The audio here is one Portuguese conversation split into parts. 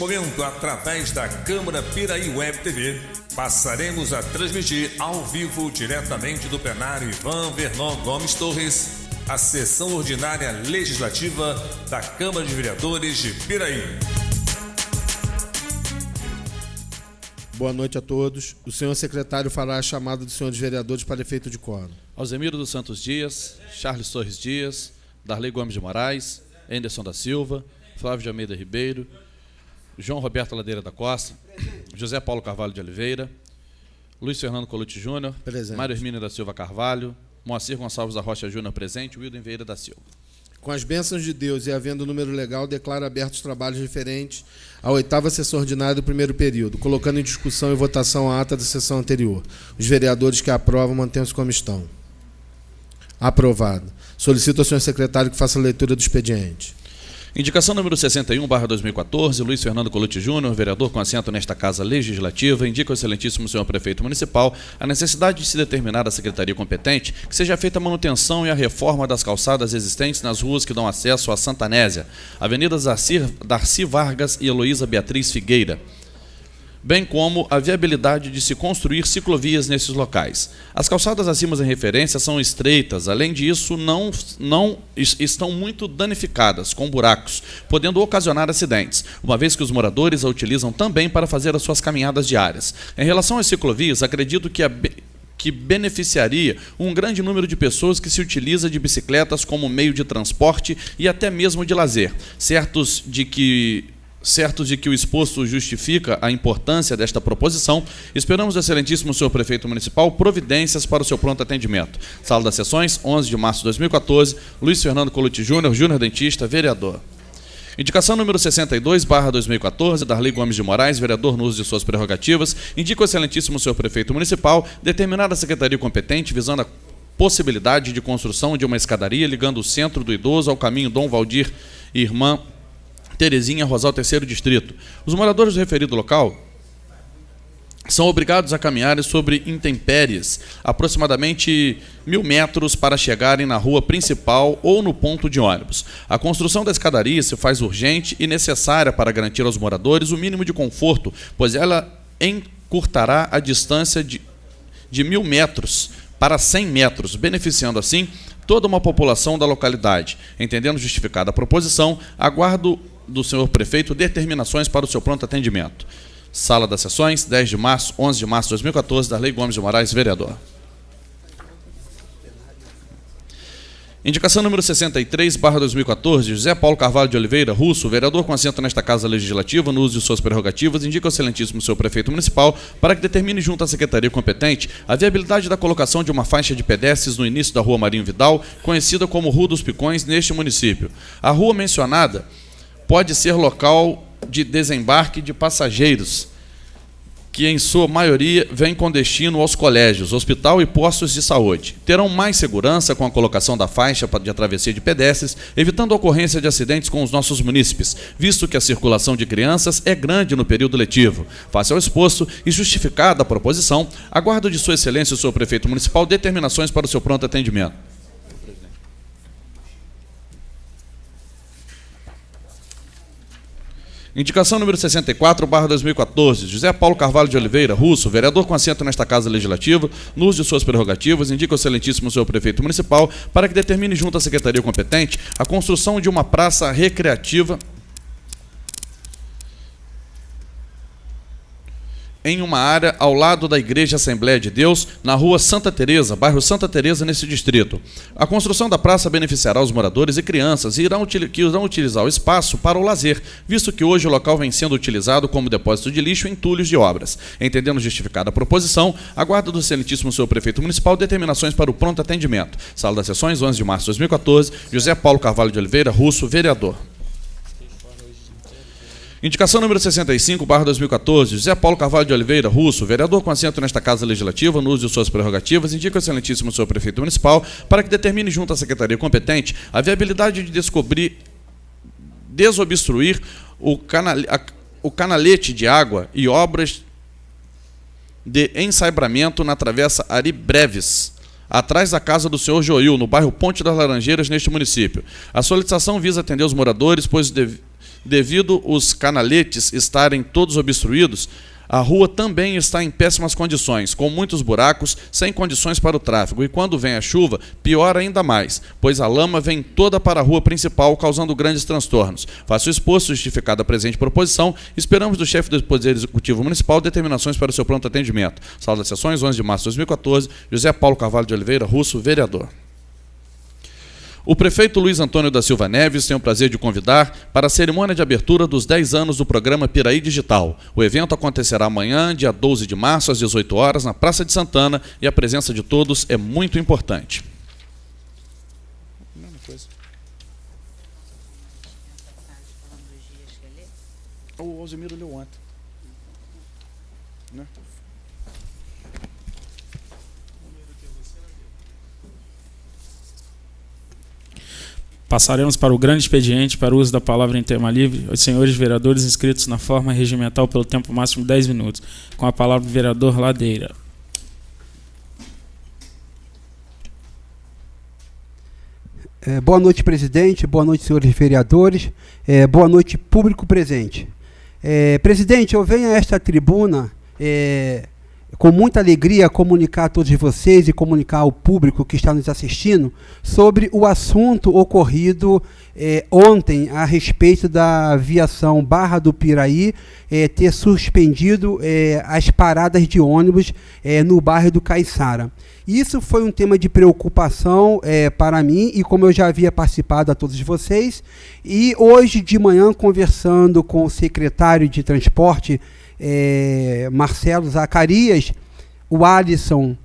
momento, através da Câmara Piraí Web TV, passaremos a transmitir ao vivo, diretamente do plenário Ivan Vernon Gomes Torres, a sessão ordinária legislativa da Câmara de Vereadores de Piraí. Boa noite a todos. O senhor secretário fará a chamada dos senhores vereadores para efeito de quórum. Alzemiro dos Santos Dias, Charles Torres Dias, Darley Gomes de Moraes, Anderson da Silva, Flávio de Almeida Ribeiro, João Roberto Ladeira da Costa, José Paulo Carvalho de Oliveira, Luiz Fernando Colucci Júnior, Mário Hermínio da Silva Carvalho, Moacir Gonçalves da Rocha Júnior presente, Wilden Vieira da Silva. Com as bênçãos de Deus e havendo número legal, declaro abertos os trabalhos referentes à 8ª sessão ordinária do primeiro período, colocando em discussão e votação a ata da sessão anterior. Os vereadores que aprovam mantenham-se como estão. Aprovado. Solicito ao senhor secretário que faça a leitura do expediente. Indicação número 61/2014, Luiz Fernando Colucci Júnior, vereador com assento nesta Casa Legislativa, indica ao excelentíssimo senhor prefeito municipal a necessidade de se determinar à secretaria competente que seja feita a manutenção e a reforma das calçadas existentes nas ruas que dão acesso à Santanésia, avenidas Darcy Vargas e Heloísa Beatriz Figueira, bem como a viabilidade de se construir ciclovias nesses locais. As calçadas acima em referência são estreitas, além disso, não estão muito danificadas, com buracos, podendo ocasionar acidentes, uma vez que os moradores a utilizam também para fazer as suas caminhadas diárias. Em relação às ciclovias, acredito que beneficiaria um grande número de pessoas que se utiliza de bicicletas como meio de transporte e até mesmo de lazer, certos de que o exposto justifica a importância desta proposição, esperamos do excelentíssimo senhor prefeito municipal providências para o seu pronto atendimento. Sala das Sessões, 11 de março de 2014, Luiz Fernando Colucci Júnior, Júnior Dentista, vereador. Indicação número 62/2014, Darley Gomes de Moraes, vereador no uso de suas prerrogativas, indica o excelentíssimo senhor prefeito municipal determinar a secretaria competente visando a possibilidade de construção de uma escadaria ligando o centro do idoso ao caminho Dom Valdir e Irmã Terezinha Rosal, 3º Distrito. Os moradores do referido local são obrigados a caminhar sobre intempéries, aproximadamente 1.000 metros para chegarem na rua principal ou no ponto de ônibus. A construção da escadaria se faz urgente e necessária para garantir aos moradores o mínimo de conforto, pois ela encurtará a distância de 1.000 metros para 100 metros, beneficiando assim toda uma população da localidade. Entendendo justificada a proposição, aguardo do senhor prefeito determinações para o seu pronto atendimento. Sala das Sessões, 10 de março, 11 de março de 2014, Darley Gomes de Moraes, vereador. Indicação número 63/2014, José Paulo Carvalho de Oliveira, Russo, vereador com assento nesta Casa Legislativa, no uso de suas prerrogativas, indica ao excelentíssimo senhor prefeito municipal para que determine junto à secretaria competente a viabilidade da colocação de uma faixa de pedestres no início da Rua Marinho Vidal, conhecida como Rua dos Picões, neste município. A rua mencionada pode ser local de desembarque de passageiros, que em sua maioria vem com destino aos colégios, hospital e postos de saúde. Terão mais segurança com a colocação da faixa de travessia de pedestres, evitando a ocorrência de acidentes com os nossos munícipes, visto que a circulação de crianças é grande no período letivo. Face ao exposto e justificada a proposição, aguardo de sua excelência o senhor prefeito municipal determinações para o seu pronto atendimento. Indicação número 64/2014, José Paulo Carvalho de Oliveira, Russo, vereador com assento nesta Casa Legislativa, no uso de suas prerrogativas, indica ao excelentíssimo senhor prefeito municipal para que determine junto à secretaria competente a construção de uma praça recreativa em uma área ao lado da Igreja Assembleia de Deus, na rua Santa Teresa, bairro Santa Teresa, nesse distrito. A construção da praça beneficiará os moradores e crianças que irão utilizar o espaço para o lazer, visto que hoje o local vem sendo utilizado como depósito de lixo e entulhos de obras. Entendendo justificada a proposição, aguardo do excelentíssimo senhor prefeito municipal determinações para o pronto atendimento. Sala das Sessões, 11 de março de 2014, José Paulo Carvalho de Oliveira, Russo, vereador. Indicação número 65/2014, José Paulo Carvalho de Oliveira, Russo, vereador com assento nesta Casa Legislativa, no uso de suas prerrogativas, indica ao excelentíssimo senhor prefeito municipal para que determine junto à secretaria competente a viabilidade de desobstruir o canalete de água e obras de ensaibramento na travessa Ari Breves, atrás da casa do senhor Joil, no bairro Ponte das Laranjeiras, neste município. A solicitação visa atender os moradores, pois Devido os canaletes estarem todos obstruídos, a rua também está em péssimas condições, com muitos buracos, sem condições para o tráfego. E quando vem a chuva, pior ainda mais, pois a lama vem toda para a rua principal, causando grandes transtornos. Faço o exposto, justificada a presente proposição, esperamos do chefe do Poder Executivo Municipal determinações para o seu pronto atendimento. Sala das Sessões, 11 de março de 2014, José Paulo Carvalho de Oliveira Russo, vereador. O prefeito Luiz Antônio da Silva Neves tem o prazer de convidar para a cerimônia de abertura dos 10 anos do programa Piraí Digital. O evento acontecerá amanhã, dia 12 de março, às 18 horas, na Praça de Santana, e a presença de todos é muito importante. O Alzimiro leu ontem. Né? Passaremos para o grande expediente para o uso da palavra em tema livre aos senhores vereadores inscritos na forma regimental pelo tempo máximo de 10 minutos. Com a palavra do vereador Ladeira. Boa noite, presidente. Boa noite, senhores vereadores. Boa noite, público presente. Presidente, eu venho a esta tribuna com muita alegria comunicar a todos vocês e comunicar ao público que está nos assistindo sobre o assunto ocorrido ontem a respeito da viação Barra do Piraí ter suspendido as paradas de ônibus no bairro do Caiçara. Isso foi um tema de preocupação para mim, e como eu já havia participado a todos vocês, e hoje de manhã, conversando com o secretário de Transporte, Marcelo Zacarias, o Alisson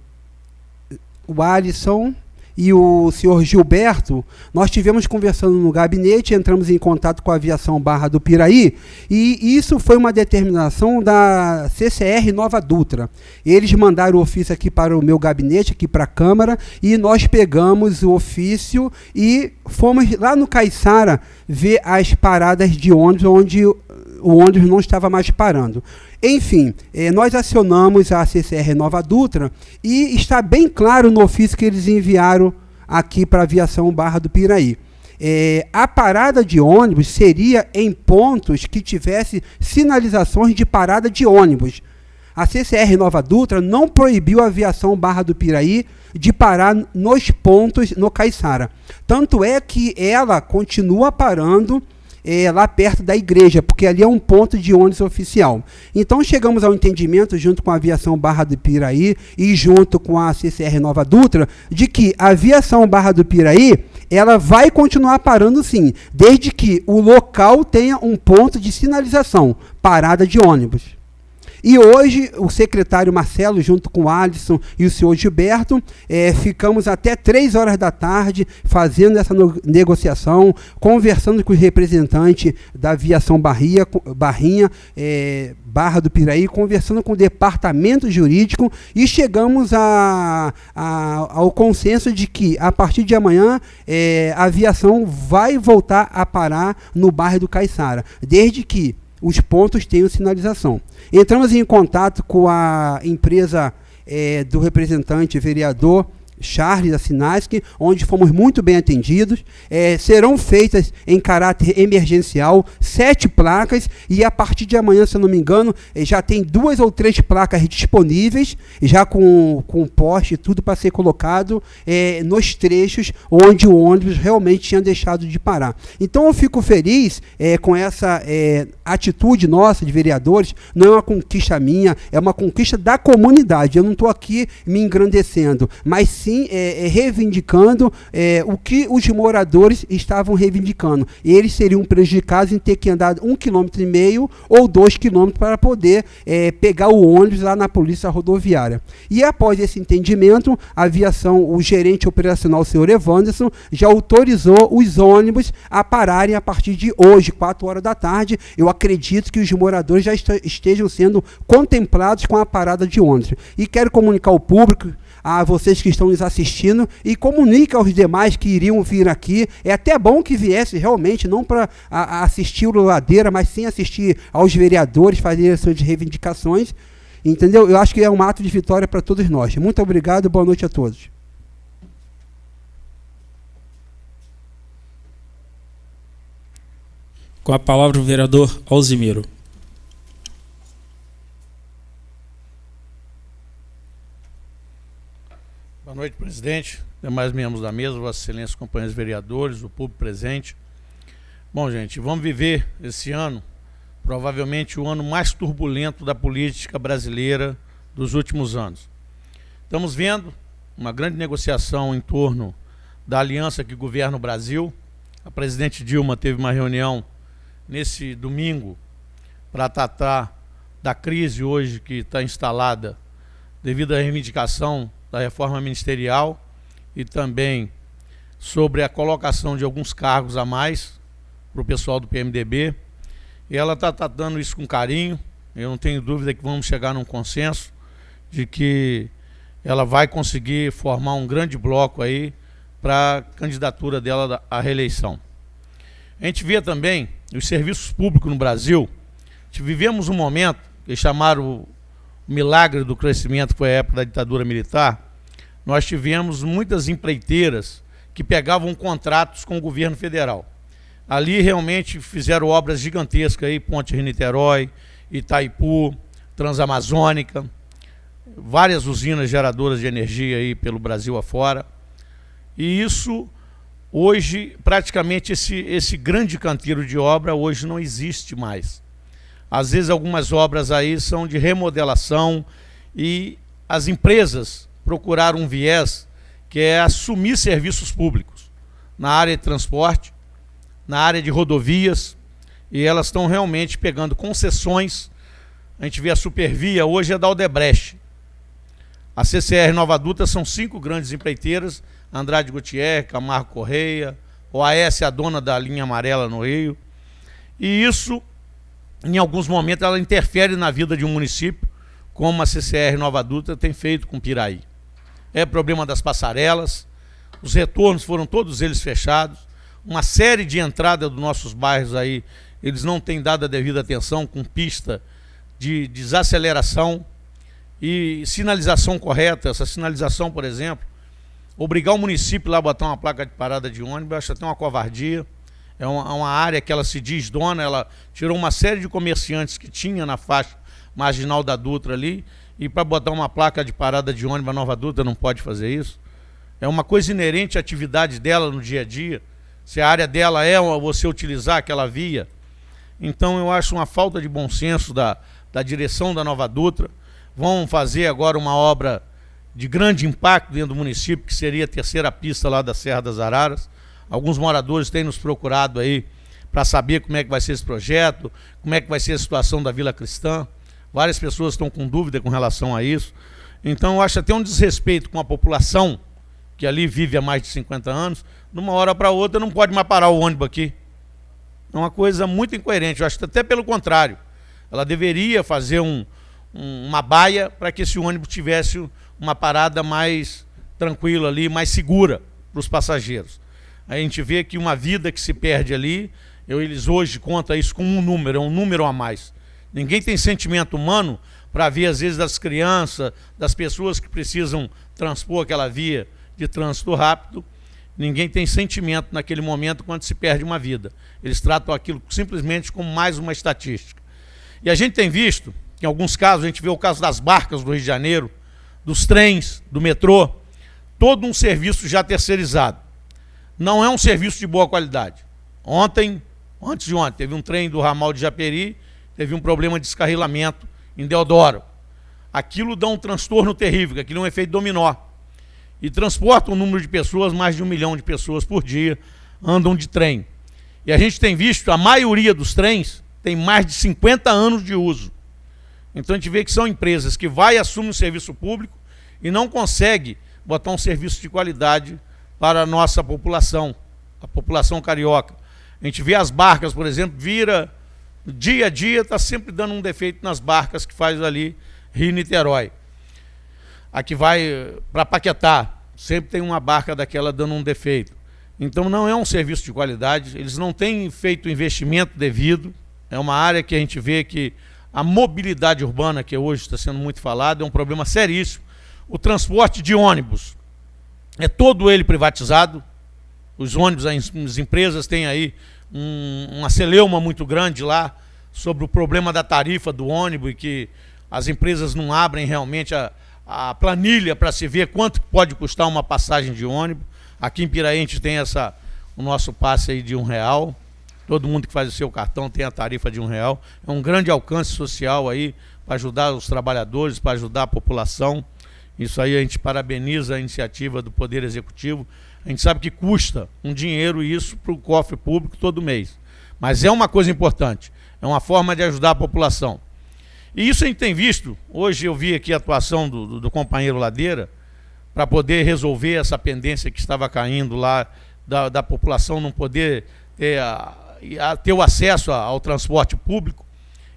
e o senhor Gilberto, nós tivemos conversando no gabinete, entramos em contato com a aviação Barra do Piraí, e isso foi uma determinação da CCR Nova Dutra. Eles mandaram o ofício aqui para o meu gabinete, aqui para a Câmara, e nós pegamos o ofício e fomos lá no Caiçara ver as paradas de ônibus, onde o ônibus não estava mais parando. Enfim, nós acionamos a CCR Nova Dutra e está bem claro no ofício que eles enviaram aqui para a aviação Barra do Piraí. A parada de ônibus seria em pontos que tivesse sinalizações de parada de ônibus. A CCR Nova Dutra não proibiu a aviação Barra do Piraí de parar nos pontos no Caiçara. Tanto é que ela continua parando lá perto da igreja, porque ali é um ponto de ônibus oficial. Então chegamos ao entendimento, junto com a aviação Barra do Piraí e junto com a CCR Nova Dutra, de que a aviação Barra do Piraí, ela vai continuar parando sim, desde que o local tenha um ponto de sinalização, parada de ônibus. E hoje, o secretário Marcelo, junto com o Alisson e o senhor Gilberto, ficamos até 3 horas da tarde fazendo essa negociação, conversando com os representantes da aviação Barrinha, Barra do Piraí, conversando com o departamento jurídico, e chegamos ao consenso de que, a partir de amanhã, a aviação vai voltar a parar no bairro do Caiçara, desde que os pontos tenham sinalização. Entramos em contato com a empresa do representante vereador Charles Assinaski, onde fomos muito bem atendidos. Serão feitas em caráter emergencial 7 placas, e a partir de amanhã, se eu não me engano, já tem 2 ou 3 placas disponíveis, já com poste e tudo para ser colocado nos trechos onde o ônibus realmente tinha deixado de parar. Então eu fico feliz com essa atitude nossa de vereadores. Não é uma conquista minha, é uma conquista da comunidade. Eu não estou aqui me engrandecendo, mas sim reivindicando o que os moradores estavam reivindicando. Eles seriam prejudicados em ter que andar 1,5 km ou 2 km para poder pegar o ônibus lá na polícia rodoviária. E após esse entendimento, a aviação, o gerente operacional, o senhor Evanderson, já autorizou os ônibus a pararem a partir de hoje, 4 horas da tarde. Eu acredito que os moradores já estejam sendo contemplados com a parada de ônibus. E quero comunicar ao público, a vocês que estão nos assistindo, e comunica aos demais que iriam vir aqui. É até bom que viesse realmente, não para assistir o Ladeira, mas sim assistir aos vereadores fazerem as suas reivindicações. Entendeu? Eu acho que é um ato de vitória para todos nós. Muito obrigado e boa noite a todos. Com a palavra o vereador Alzimiro. Boa noite, presidente, demais membros da mesa, Vossa Excelência, companheiros vereadores, o público presente. Bom, gente, vamos viver esse ano, provavelmente o ano mais turbulento da política brasileira dos últimos anos. Estamos vendo uma grande negociação em torno da aliança que governa o Brasil. A presidente Dilma teve uma reunião nesse domingo para tratar da crise hoje que está instalada devido à reivindicação da reforma ministerial e também sobre a colocação de alguns cargos a mais para o pessoal do PMDB. E ela está tratando isso com carinho. Eu não tenho dúvida que vamos chegar num consenso de que ela vai conseguir formar um grande bloco aí para a candidatura dela à reeleição. A gente vê também os serviços públicos no Brasil. Vivemos um momento que chamaram o milagre do crescimento, que foi a época da ditadura militar. Nós tivemos muitas empreiteiras que pegavam contratos com o governo federal. Ali realmente fizeram obras gigantescas aí, Ponte Rio-Niterói, Itaipu, Transamazônica, várias usinas geradoras de energia aí pelo Brasil afora. E isso, hoje, praticamente esse grande canteiro de obra hoje não existe mais. Às vezes algumas obras aí são de remodelação e as empresas procuraram um viés que é assumir serviços públicos na área de transporte, na área de rodovias, e elas estão realmente pegando concessões. A gente vê a Supervia, hoje é da Odebrecht. A CCR Nova Dutra são 5 grandes empreiteiras, Andrade Gutierrez, Camargo Correia, OAS, a dona da linha amarela no Rio. E isso, em alguns momentos, ela interfere na vida de um município, como a CCR Nova Dutra tem feito com Piraí. É problema das passarelas, os retornos foram todos eles fechados, uma série de entradas dos nossos bairros aí, eles não têm dado a devida atenção, com pista de desaceleração e sinalização correta. Essa sinalização, por exemplo, obrigar o município lá a botar uma placa de parada de ônibus, eu acho até uma covardia. É uma área que ela se diz dona, ela tirou uma série de comerciantes que tinha na faixa marginal da Dutra ali, e para botar uma placa de parada de ônibus, a Nova Dutra não pode fazer isso. É uma coisa inerente à atividade dela no dia a dia. Se a área dela é você utilizar aquela via. Então eu acho uma falta de bom senso da direção da Nova Dutra. Vão fazer agora uma obra de grande impacto dentro do município, que seria a terceira pista lá da Serra das Araras. Alguns moradores têm nos procurado aí para saber como é que vai ser esse projeto, como é que vai ser a situação da Vila Cristã. Várias pessoas estão com dúvida com relação a isso. Então eu acho até um desrespeito com a população que ali vive há mais de 50 anos. De uma hora para outra não pode mais parar o ônibus aqui. É uma coisa muito incoerente. Eu acho até pelo contrário. Ela deveria fazer uma baia para que esse ônibus tivesse uma parada mais tranquila ali, mais segura para os passageiros. A gente vê que uma vida que se perde ali, eles hoje contam isso como um número, é um número a mais. Ninguém tem sentimento humano para ver, às vezes, das crianças, das pessoas que precisam transpor aquela via de trânsito rápido. Ninguém tem sentimento naquele momento quando se perde uma vida. Eles tratam aquilo simplesmente como mais uma estatística. E a gente tem visto, em alguns casos, a gente vê o caso das barcas do Rio de Janeiro, dos trens, do metrô, todo um serviço já terceirizado. Não é um serviço de boa qualidade. Antes de ontem, teve um trem do ramal de Japeri, teve um problema de descarrilamento em Deodoro. Aquilo dá um transtorno terrível, aquilo é um efeito dominó. E transporta um número de pessoas, mais de 1 milhão de pessoas por dia andam de trem. E a gente tem visto, a maioria dos trens tem mais de 50 anos de uso. Então a gente vê que são empresas que vai e assumem um serviço público e não consegue botar um serviço de qualidade para a nossa população, a população carioca. A gente vê as barcas, por exemplo, dia a dia está sempre dando um defeito nas barcas que faz ali Rio-Niterói. A que vai para Paquetá, sempre tem uma barca daquela dando um defeito. Então não é um serviço de qualidade, eles não têm feito o investimento devido. É uma área que a gente vê que a mobilidade urbana, que hoje está sendo muito falada, é um problema seríssimo. O transporte de ônibus é todo ele privatizado. os ônibus, as empresas têm aí uma celeuma muito grande lá sobre o problema da tarifa do ônibus e que as empresas não abrem realmente a planilha para se ver quanto pode custar uma passagem de ônibus. Aqui em Piraí a gente tem o nosso passe aí de R$1. Todo mundo que faz o seu cartão tem a tarifa de R$1. É um grande alcance social aí para ajudar os trabalhadores, para ajudar a população. Isso aí a gente parabeniza a iniciativa do Poder Executivo. A gente sabe que custa um dinheiro isso para o cofre público todo mês. Mas é uma coisa importante, é uma forma de ajudar a população. E isso a gente tem visto. Hoje eu vi aqui a atuação do companheiro Ladeira para poder resolver essa pendência que estava caindo lá da população não poder ter o acesso ao transporte público.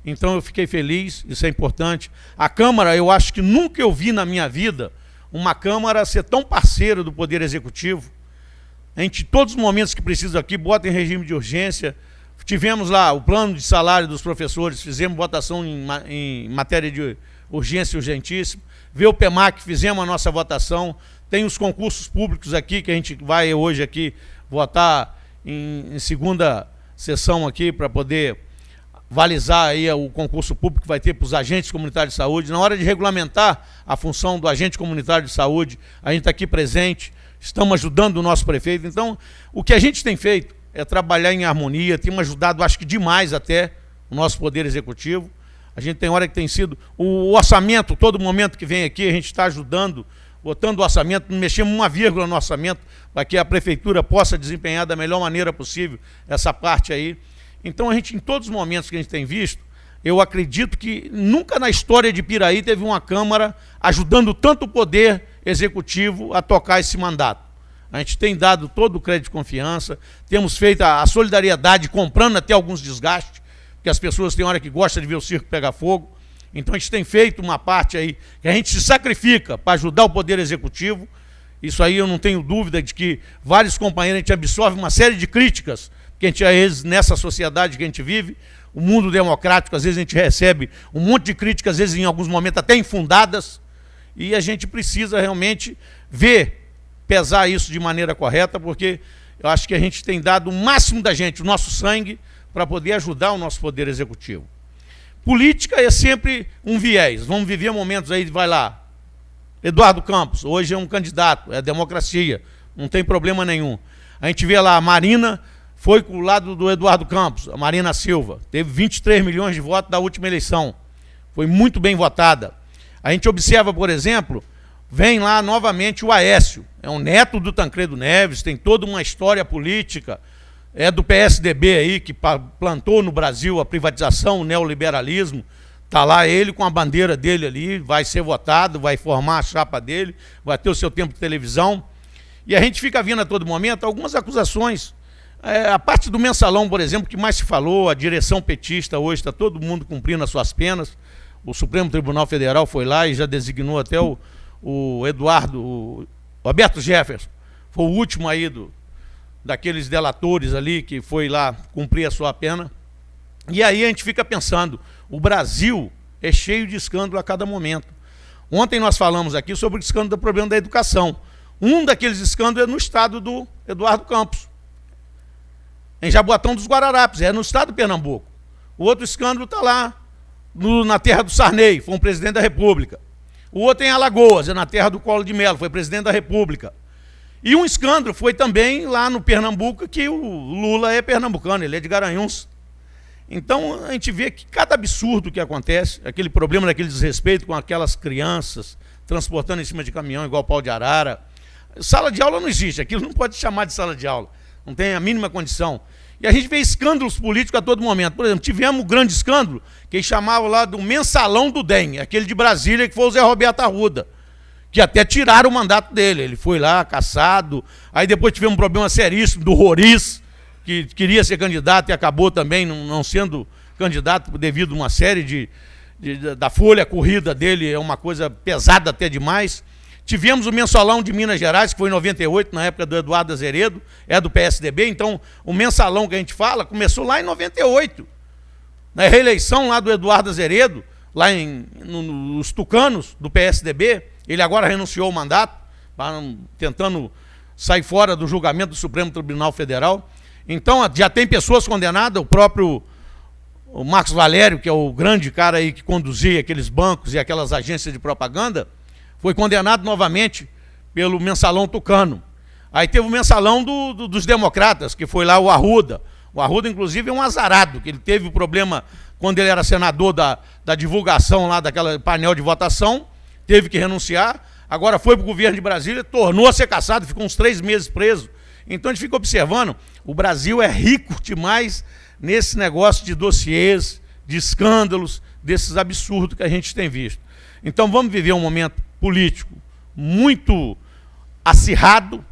Então eu fiquei feliz, isso é importante. A Câmara, eu acho que nunca eu vi na minha vida uma Câmara ser tão parceira do Poder Executivo. A gente, todos os momentos que precisa aqui, bota em regime de urgência. Tivemos lá o plano de salário dos professores, fizemos votação em matéria de urgência e urgentíssimo. Vê o PEMAC, fizemos a nossa votação. Tem os concursos públicos aqui, que a gente vai hoje aqui votar em segunda sessão aqui para poder valizar aí o concurso público que vai ter para os agentes comunitários de saúde. Na hora de regulamentar a função do agente comunitário de saúde, a gente está aqui presente, estamos ajudando o nosso prefeito. Então, o que a gente tem feito é trabalhar em harmonia, temos ajudado, acho que demais até, o nosso Poder Executivo. A gente tem hora que tem sido o orçamento, todo momento que vem aqui, a gente está ajudando, botando o orçamento, mexemos uma vírgula no orçamento, para que a prefeitura possa desempenhar da melhor maneira possível essa parte aí. Então, a gente, em todos os momentos que a gente tem visto, eu acredito que nunca na história de Piraí teve uma Câmara ajudando tanto o Poder Executivo a tocar esse mandato. A gente tem dado todo o crédito de confiança, temos feito a solidariedade, comprando até alguns desgastes, porque as pessoas têm hora que gostam de ver o circo pegar fogo. Então, a gente tem feito uma parte aí, que a gente se sacrifica para ajudar o Poder Executivo. Isso aí eu não tenho dúvida de que vários companheiros, a gente absorve uma série de críticas, que a gente, às vezes, nessa sociedade que a gente vive, o mundo democrático, às vezes a gente recebe um monte de críticas, às vezes em alguns momentos até infundadas, e a gente precisa realmente pesar isso de maneira correta, porque eu acho que a gente tem dado o máximo da gente, o nosso sangue, para poder ajudar o nosso Poder Executivo. Política é sempre um viés. Vamos viver momentos aí, vai lá, Eduardo Campos, hoje é um candidato, é democracia, não tem problema nenhum. A gente vê lá a Marina, foi com o lado do Eduardo Campos, a Marina Silva, teve 23 milhões de votos da última eleição, foi muito bem votada. A gente observa, por exemplo, vem lá novamente o Aécio, é um neto do Tancredo Neves, tem toda uma história política, é do PSDB aí, que plantou no Brasil a privatização, o neoliberalismo. Está lá ele com a bandeira dele ali, vai ser votado, vai formar a chapa dele, vai ter o seu tempo de televisão. E a gente fica vendo a todo momento algumas acusações. A parte do mensalão, por exemplo, que mais se falou, a direção petista hoje está todo mundo cumprindo as suas penas. O Supremo Tribunal Federal foi lá e já designou até o Roberto Jefferson. Foi o último aí daqueles delatores ali que foi lá cumprir a sua pena. E aí a gente fica pensando, o Brasil é cheio de escândalo a cada momento. Ontem nós falamos aqui sobre o escândalo do problema da educação. Um daqueles escândalos é no estado do Eduardo Campos, em Jaboatão dos Guararapes, é no estado de Pernambuco. O outro escândalo está lá, na terra do Sarney, foi um presidente da República. O outro em Alagoas, é na terra do Collor de Mello, foi presidente da República. E um escândalo foi também lá no Pernambuco, que o Lula é pernambucano, ele é de Garanhuns. Então, a gente vê que cada absurdo que acontece, aquele problema daquele desrespeito com aquelas crianças, transportando em cima de caminhão igual pau de arara. Sala de aula não existe, aquilo não pode chamar de sala de aula, não tem a mínima condição. E a gente vê escândalos políticos a todo momento. Por exemplo, tivemos um grande escândalo, que eles chamavam lá do mensalão do DEM, aquele de Brasília, que foi o Zé Roberto Arruda, que até tiraram o mandato dele. Ele foi lá, cassado. Aí depois tivemos um problema seríssimo do Roriz, que queria ser candidato e acabou também não sendo candidato devido a uma série da folha corrida dele, é uma coisa pesada até demais. Tivemos o mensalão de Minas Gerais, que foi em 98, na época do Eduardo Azeredo, é do PSDB, então o mensalão que a gente fala começou lá em 98. Na reeleição lá do Eduardo Azeredo, lá nos Tucanos, do PSDB, ele agora renunciou ao mandato, tentando sai fora do julgamento do Supremo Tribunal Federal. Então, já tem pessoas condenadas, o próprio Marcos Valério, que é o grande cara aí que conduzia aqueles bancos e aquelas agências de propaganda, foi condenado novamente pelo mensalão tucano. Aí teve o mensalão dos democratas, que foi lá o Arruda. O Arruda, inclusive, é um azarado, que ele teve o problema quando ele era senador da divulgação lá daquela painel de votação, teve que renunciar, agora foi para o governo de Brasília, tornou a ser cassado, ficou uns 3 meses preso. Então a gente fica observando, o Brasil é rico demais nesse negócio de dossiês, de escândalos, desses absurdos que a gente tem visto. Então vamos viver um momento político muito acirrado.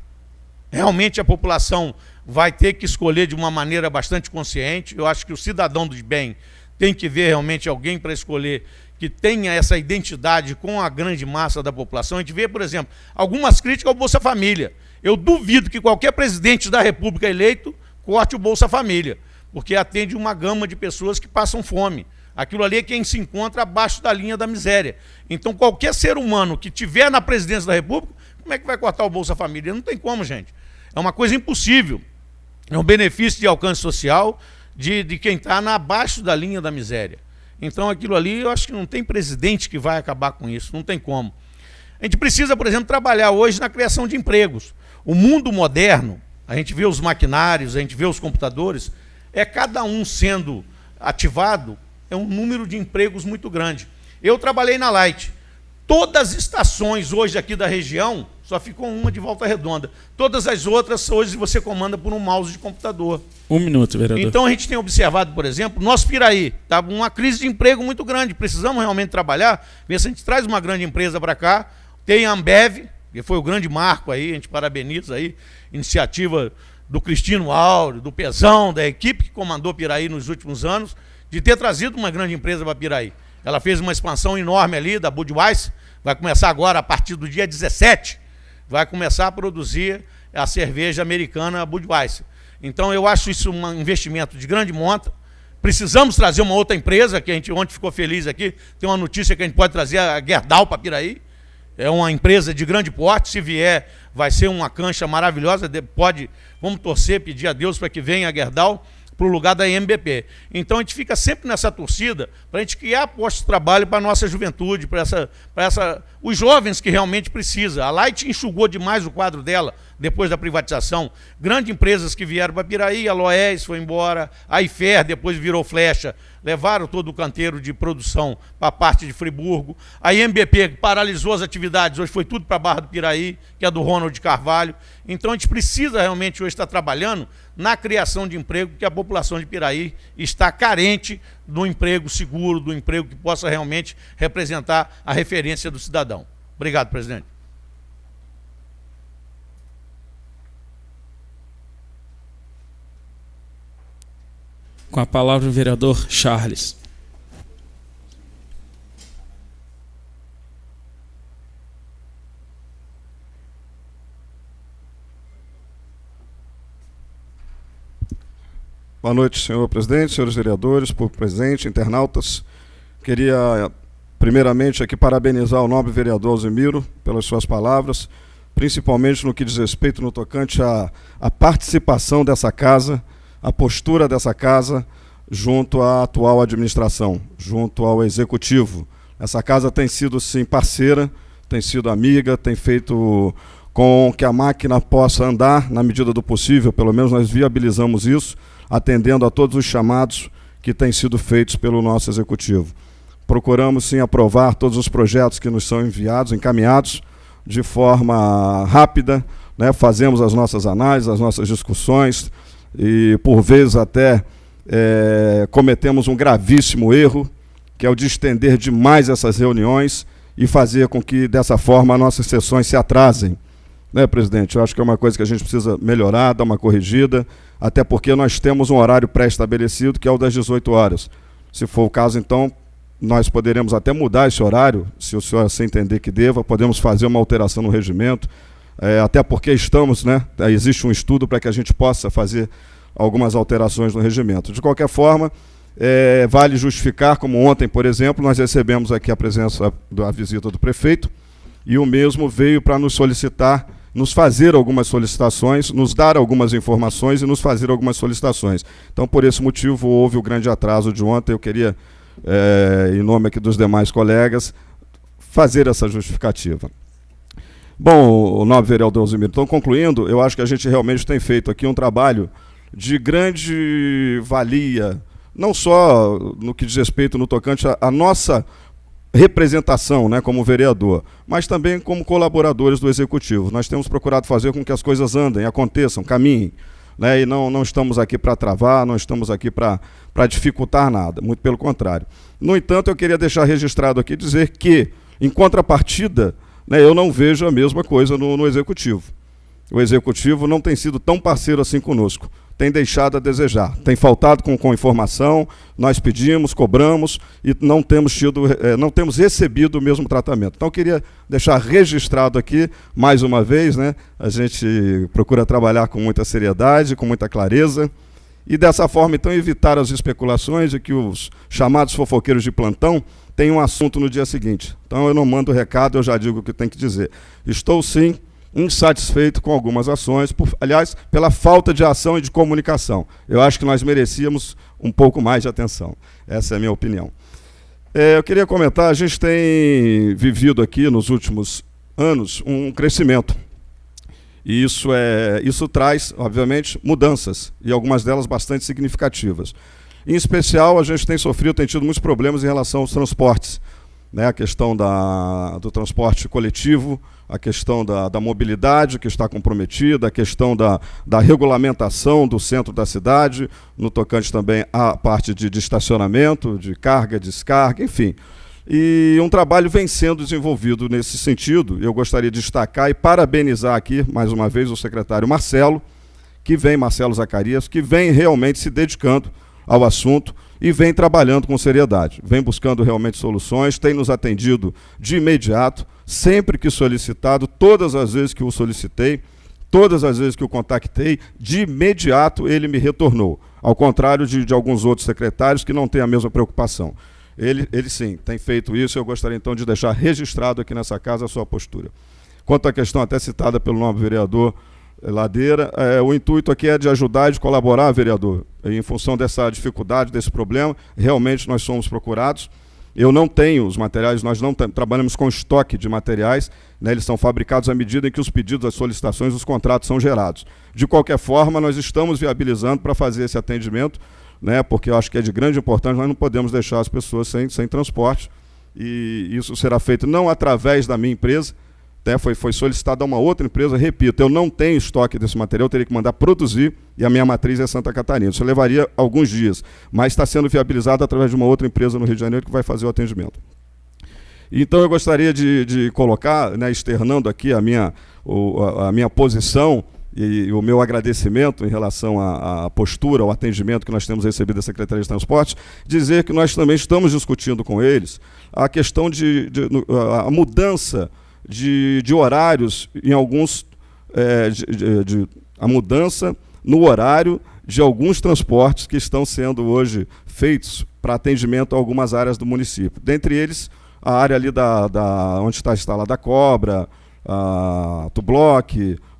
Realmente a população vai ter que escolher de uma maneira bastante consciente. Eu acho que o cidadão de bem tem que ver realmente alguém para escolher que tenha essa identidade com a grande massa da população. A gente vê, por exemplo, algumas críticas ao Bolsa Família. Eu duvido que qualquer presidente da República eleito corte o Bolsa Família, porque atende uma gama de pessoas que passam fome. Aquilo ali é quem se encontra abaixo da linha da miséria. Então, qualquer ser humano que tiver na presidência da República, como é que vai cortar o Bolsa Família? Não tem como, gente. É uma coisa impossível. É um benefício de alcance social de quem está abaixo da linha da miséria. Então, aquilo ali, eu acho que não tem presidente que vai acabar com isso, não tem como. A gente precisa, por exemplo, trabalhar hoje na criação de empregos. O mundo moderno, a gente vê os maquinários, a gente vê os computadores, cada um sendo ativado, é um número de empregos muito grande. Eu trabalhei na Light. Todas as estações hoje aqui da região, só ficou uma de Volta Redonda. Todas as outras, hoje você comanda por um mouse de computador. 1 minuto, vereador. Então a gente tem observado, por exemplo, nosso Piraí, está uma crise de emprego muito grande. Precisamos realmente trabalhar, ver se a gente traz uma grande empresa para cá. Tem a Ambev, que foi o grande marco aí, a gente parabeniza aí, iniciativa do Cristino Áureo, do Pezão, da equipe que comandou Piraí nos últimos anos, de ter trazido uma grande empresa para Piraí. Ela fez uma expansão enorme ali da Budweiser, vai começar agora, a partir do dia 17, vai começar a produzir a cerveja americana Budweiser. Então eu acho isso um investimento de grande monta. Precisamos trazer uma outra empresa, que a gente ontem ficou feliz aqui, tem uma notícia que a gente pode trazer a Gerdau para Piraí. É uma empresa de grande porte, se vier vai ser uma cancha maravilhosa, vamos torcer, pedir a Deus para que venha a Gerdau para o lugar da IMBP. Então a gente fica sempre nessa torcida para a gente criar postos de trabalho para a nossa juventude, para os jovens que realmente precisam. A Light enxugou demais o quadro dela depois da privatização. Grandes empresas que vieram para Piraí, a Loés foi embora, a IFER depois virou Flecha, levaram todo o canteiro de produção para a parte de Friburgo. A IMBP paralisou as atividades, hoje foi tudo para a Barra do Piraí, que é do Ronald Carvalho. Então a gente precisa realmente hoje estar trabalhando na criação de emprego, porque a população de Piraí está carente do emprego seguro, do emprego que possa realmente representar a referência do cidadão. Obrigado, presidente. Com a palavra o vereador Charles. Boa noite, senhor presidente, senhores vereadores, povo presente, internautas. Queria, primeiramente, aqui parabenizar o nobre vereador Alzemiro pelas suas palavras, principalmente no que diz respeito no tocante à participação dessa casa, a postura dessa casa junto à atual administração, junto ao executivo. Essa casa tem sido, sim, parceira, tem sido amiga, tem feito com que a máquina possa andar na medida do possível, pelo menos nós viabilizamos isso, atendendo a todos os chamados que têm sido feitos pelo nosso executivo. Procuramos, sim, aprovar todos os projetos que nos são enviados, encaminhados, de forma rápida, né? Fazemos as nossas análises, as nossas discussões, e por vezes até cometemos um gravíssimo erro, que é o de estender demais essas reuniões e fazer com que, dessa forma, nossas sessões se atrasem. Né, presidente? Eu acho que é uma coisa que a gente precisa melhorar, dar uma corrigida, até porque nós temos um horário pré-estabelecido, que é o das 18 horas. Se for o caso, então, nós poderemos até mudar esse horário, se o senhor assim entender que deva, podemos fazer uma alteração no regimento, até porque estamos, né, existe um estudo para que a gente possa fazer algumas alterações no regimento. De qualquer forma, vale justificar, como ontem, por exemplo, nós recebemos aqui a visita do prefeito, e o mesmo veio para nos solicitar nos fazer algumas solicitações, nos dar algumas informações e nos fazer algumas solicitações. Então, por esse motivo, houve o grande atraso de ontem. Eu queria, em nome aqui dos demais colegas, fazer essa justificativa. Bom, o nobre vereador Zimiro, então, concluindo, eu acho que a gente realmente tem feito aqui um trabalho de grande valia, não só no que diz respeito no tocante à nossa representação, né, como vereador, mas também como colaboradores do Executivo. Nós temos procurado fazer com que as coisas andem, aconteçam, caminhem, né, e não estamos aqui para travar, não estamos aqui para dificultar nada, muito pelo contrário. No entanto, eu queria deixar registrado aqui, dizer que, em contrapartida, né, eu não vejo a mesma coisa no Executivo. O Executivo não tem sido tão parceiro assim conosco, tem deixado a desejar, tem faltado com informação, nós pedimos, cobramos e não temos recebido o mesmo tratamento. Então eu queria deixar registrado aqui, mais uma vez, né, a gente procura trabalhar com muita seriedade, com muita clareza, e dessa forma então evitar as especulações de que os chamados fofoqueiros de plantão têm um assunto no dia seguinte. Então eu não mando recado, eu já digo o que tem que dizer. Estou sim insatisfeito com algumas ações, aliás, pela falta de ação e de comunicação. Eu acho que nós merecíamos um pouco mais de atenção. Essa é a minha opinião. Eu queria comentar, a gente tem vivido aqui nos últimos anos um crescimento. E isso traz, obviamente, mudanças, e algumas delas bastante significativas. Em especial, a gente tem tido muitos problemas em relação aos transportes, né? A questão do transporte coletivo, a questão da mobilidade que está comprometida, a questão da regulamentação do centro da cidade, no tocante também à parte de estacionamento, de carga, descarga, enfim. E um trabalho vem sendo desenvolvido nesse sentido. Eu gostaria de destacar e parabenizar aqui, mais uma vez, o secretário Marcelo Zacarias, que vem realmente se dedicando ao assunto e vem trabalhando com seriedade, vem buscando realmente soluções, tem nos atendido de imediato, sempre que solicitado, todas as vezes que o solicitei, todas as vezes que o contactei, de imediato ele me retornou, ao contrário de alguns outros secretários que não têm a mesma preocupação. Ele sim, tem feito isso, e eu gostaria então de deixar registrado aqui nessa casa a sua postura. Quanto à questão até citada pelo nobre vereador Ladeira, o intuito aqui é de ajudar e de colaborar, vereador, em função dessa dificuldade, desse problema. Realmente nós somos procurados. Eu não tenho os materiais, nós não trabalhamos com estoque de materiais, né, eles são fabricados à medida em que os pedidos, as solicitações, os contratos são gerados. De qualquer forma, nós estamos viabilizando para fazer esse atendimento, né, porque eu acho que é de grande importância, nós não podemos deixar as pessoas sem transporte, e isso será feito não através da minha empresa, foi solicitado a uma outra empresa, repito, eu não tenho estoque desse material, eu teria que mandar produzir, e a minha matriz é Santa Catarina. Isso levaria alguns dias, mas está sendo viabilizado através de uma outra empresa no Rio de Janeiro que vai fazer o atendimento. Então eu gostaria de colocar, né, externando aqui a minha posição e o meu agradecimento em relação à postura, ao atendimento que nós temos recebido da Secretaria de Transportes, dizer que nós também estamos discutindo com eles a questão a mudança de horários em alguns, a mudança no horário de alguns transportes que estão sendo hoje feitos para atendimento a algumas áreas do município. Dentre eles, a área ali onde está instalada a Cobra, a Tubloc,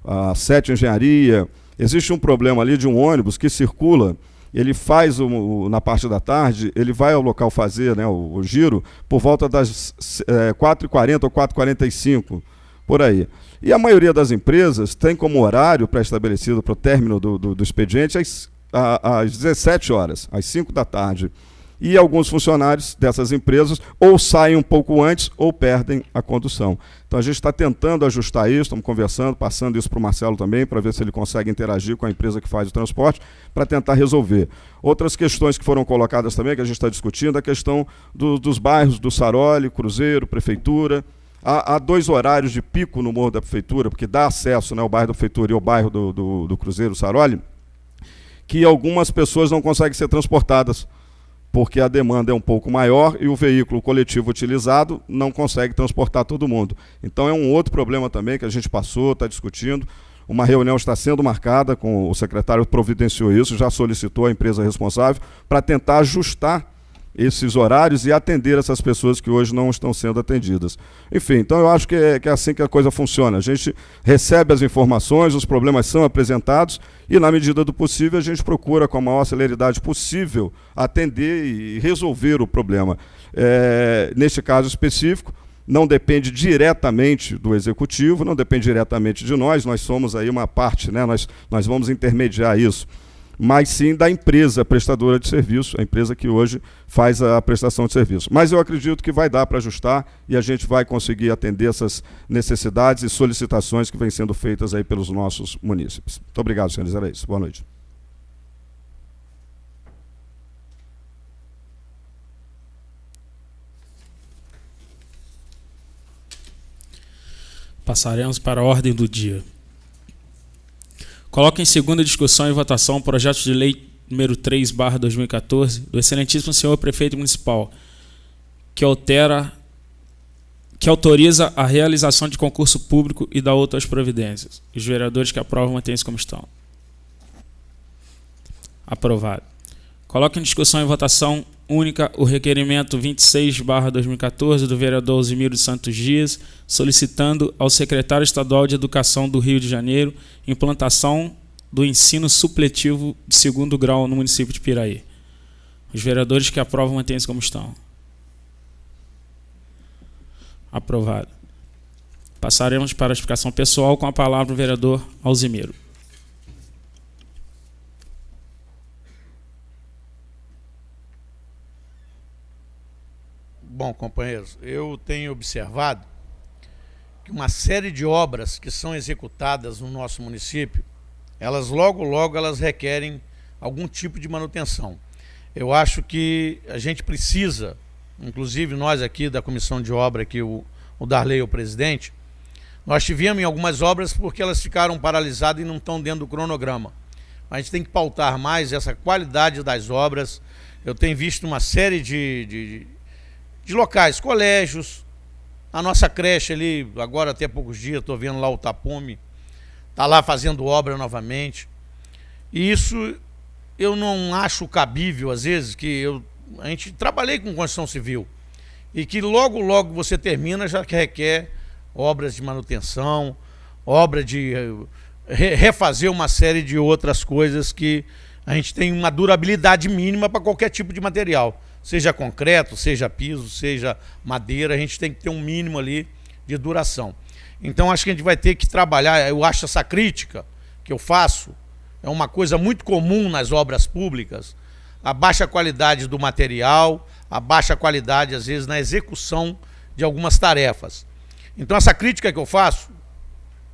a Sete Engenharia. Existe um problema ali de um ônibus que circula, ele faz na parte da tarde, ele vai ao local fazer, né, o giro por volta das 4h40 ou 4h45, por aí. E a maioria das empresas tem como horário pré-estabelecido para o término do expediente às 17 horas, às 5 da tarde. E alguns funcionários dessas empresas ou saem um pouco antes ou perdem a condução. Então a gente está tentando ajustar isso, estamos conversando, passando isso para o Marcelo também, para ver se ele consegue interagir com a empresa que faz o transporte, para tentar resolver. Outras questões que foram colocadas também, que a gente está discutindo, a questão dos bairros do Saroli, Cruzeiro, Prefeitura. Há 2 horários de pico no Morro da Prefeitura, porque dá acesso, né, ao bairro da Prefeitura e ao bairro do Cruzeiro, Saroli, que algumas pessoas não conseguem ser transportadas, porque a demanda é um pouco maior e o veículo coletivo utilizado não consegue transportar todo mundo. Então é um outro problema também que a gente passou, está discutindo. Uma reunião está sendo marcada, com o secretário providenciou isso, já solicitou a empresa responsável para tentar ajustar esses horários e atender essas pessoas que hoje não estão sendo atendidas. Enfim, então eu acho que é assim que a coisa funciona. A gente recebe as informações, os problemas são apresentados e, na medida do possível, a gente procura, com a maior celeridade possível, atender e resolver o problema. Neste caso específico, não depende diretamente do executivo, não depende diretamente de nós somos aí uma parte, né? Nós vamos intermediar isso, mas sim da empresa prestadora de serviço, a empresa que hoje faz a prestação de serviço. Mas eu acredito que vai dar para ajustar e a gente vai conseguir atender essas necessidades e solicitações que vêm sendo feitas aí pelos nossos munícipes. Muito obrigado, senhores. Era isso. Boa noite. Passaremos para a ordem do dia. Coloco em segunda discussão e votação o projeto de lei número 3/2014 do excelentíssimo senhor prefeito municipal, que autoriza a realização de concurso público e dá outras providências. Os vereadores que aprovam mantêm-se como estão. Aprovado. Coloco em discussão e votação única o requerimento 26/2014 do vereador Alzimiro de Santos Dias, solicitando ao secretário estadual de Educação do Rio de Janeiro implantação do ensino supletivo de 2º grau no município de Piraí. Os vereadores que aprovam mantêm-se como estão. Aprovado. Passaremos para a explicação pessoal com a palavra o vereador Alzimiro. Bom, companheiros, eu tenho observado que uma série de obras que são executadas no nosso município, elas logo elas requerem algum tipo de manutenção. Eu acho que a gente precisa, inclusive nós aqui da comissão de obra, aqui o Darley, o presidente, nós tivemos em algumas obras porque elas ficaram paralisadas e não estão dentro do cronograma. A gente tem que pautar mais essa qualidade das obras. Eu tenho visto uma série de locais, colégios, a nossa creche ali, agora até poucos dias, estou vendo lá o Tapume, está lá fazendo obra novamente. E isso eu não acho cabível, às vezes, que a gente trabalhei com construção civil, e que logo você termina, já requer obras de manutenção, obra de refazer uma série de outras coisas que a gente tem uma durabilidade mínima para qualquer tipo de material. Seja concreto, seja piso, seja madeira, a gente tem que ter um mínimo ali de duração. Então acho que a gente vai ter que trabalhar, eu acho essa crítica que eu faço, é uma coisa muito comum nas obras públicas, a baixa qualidade do material, a baixa qualidade, às vezes, na execução de algumas tarefas. Então essa crítica que eu faço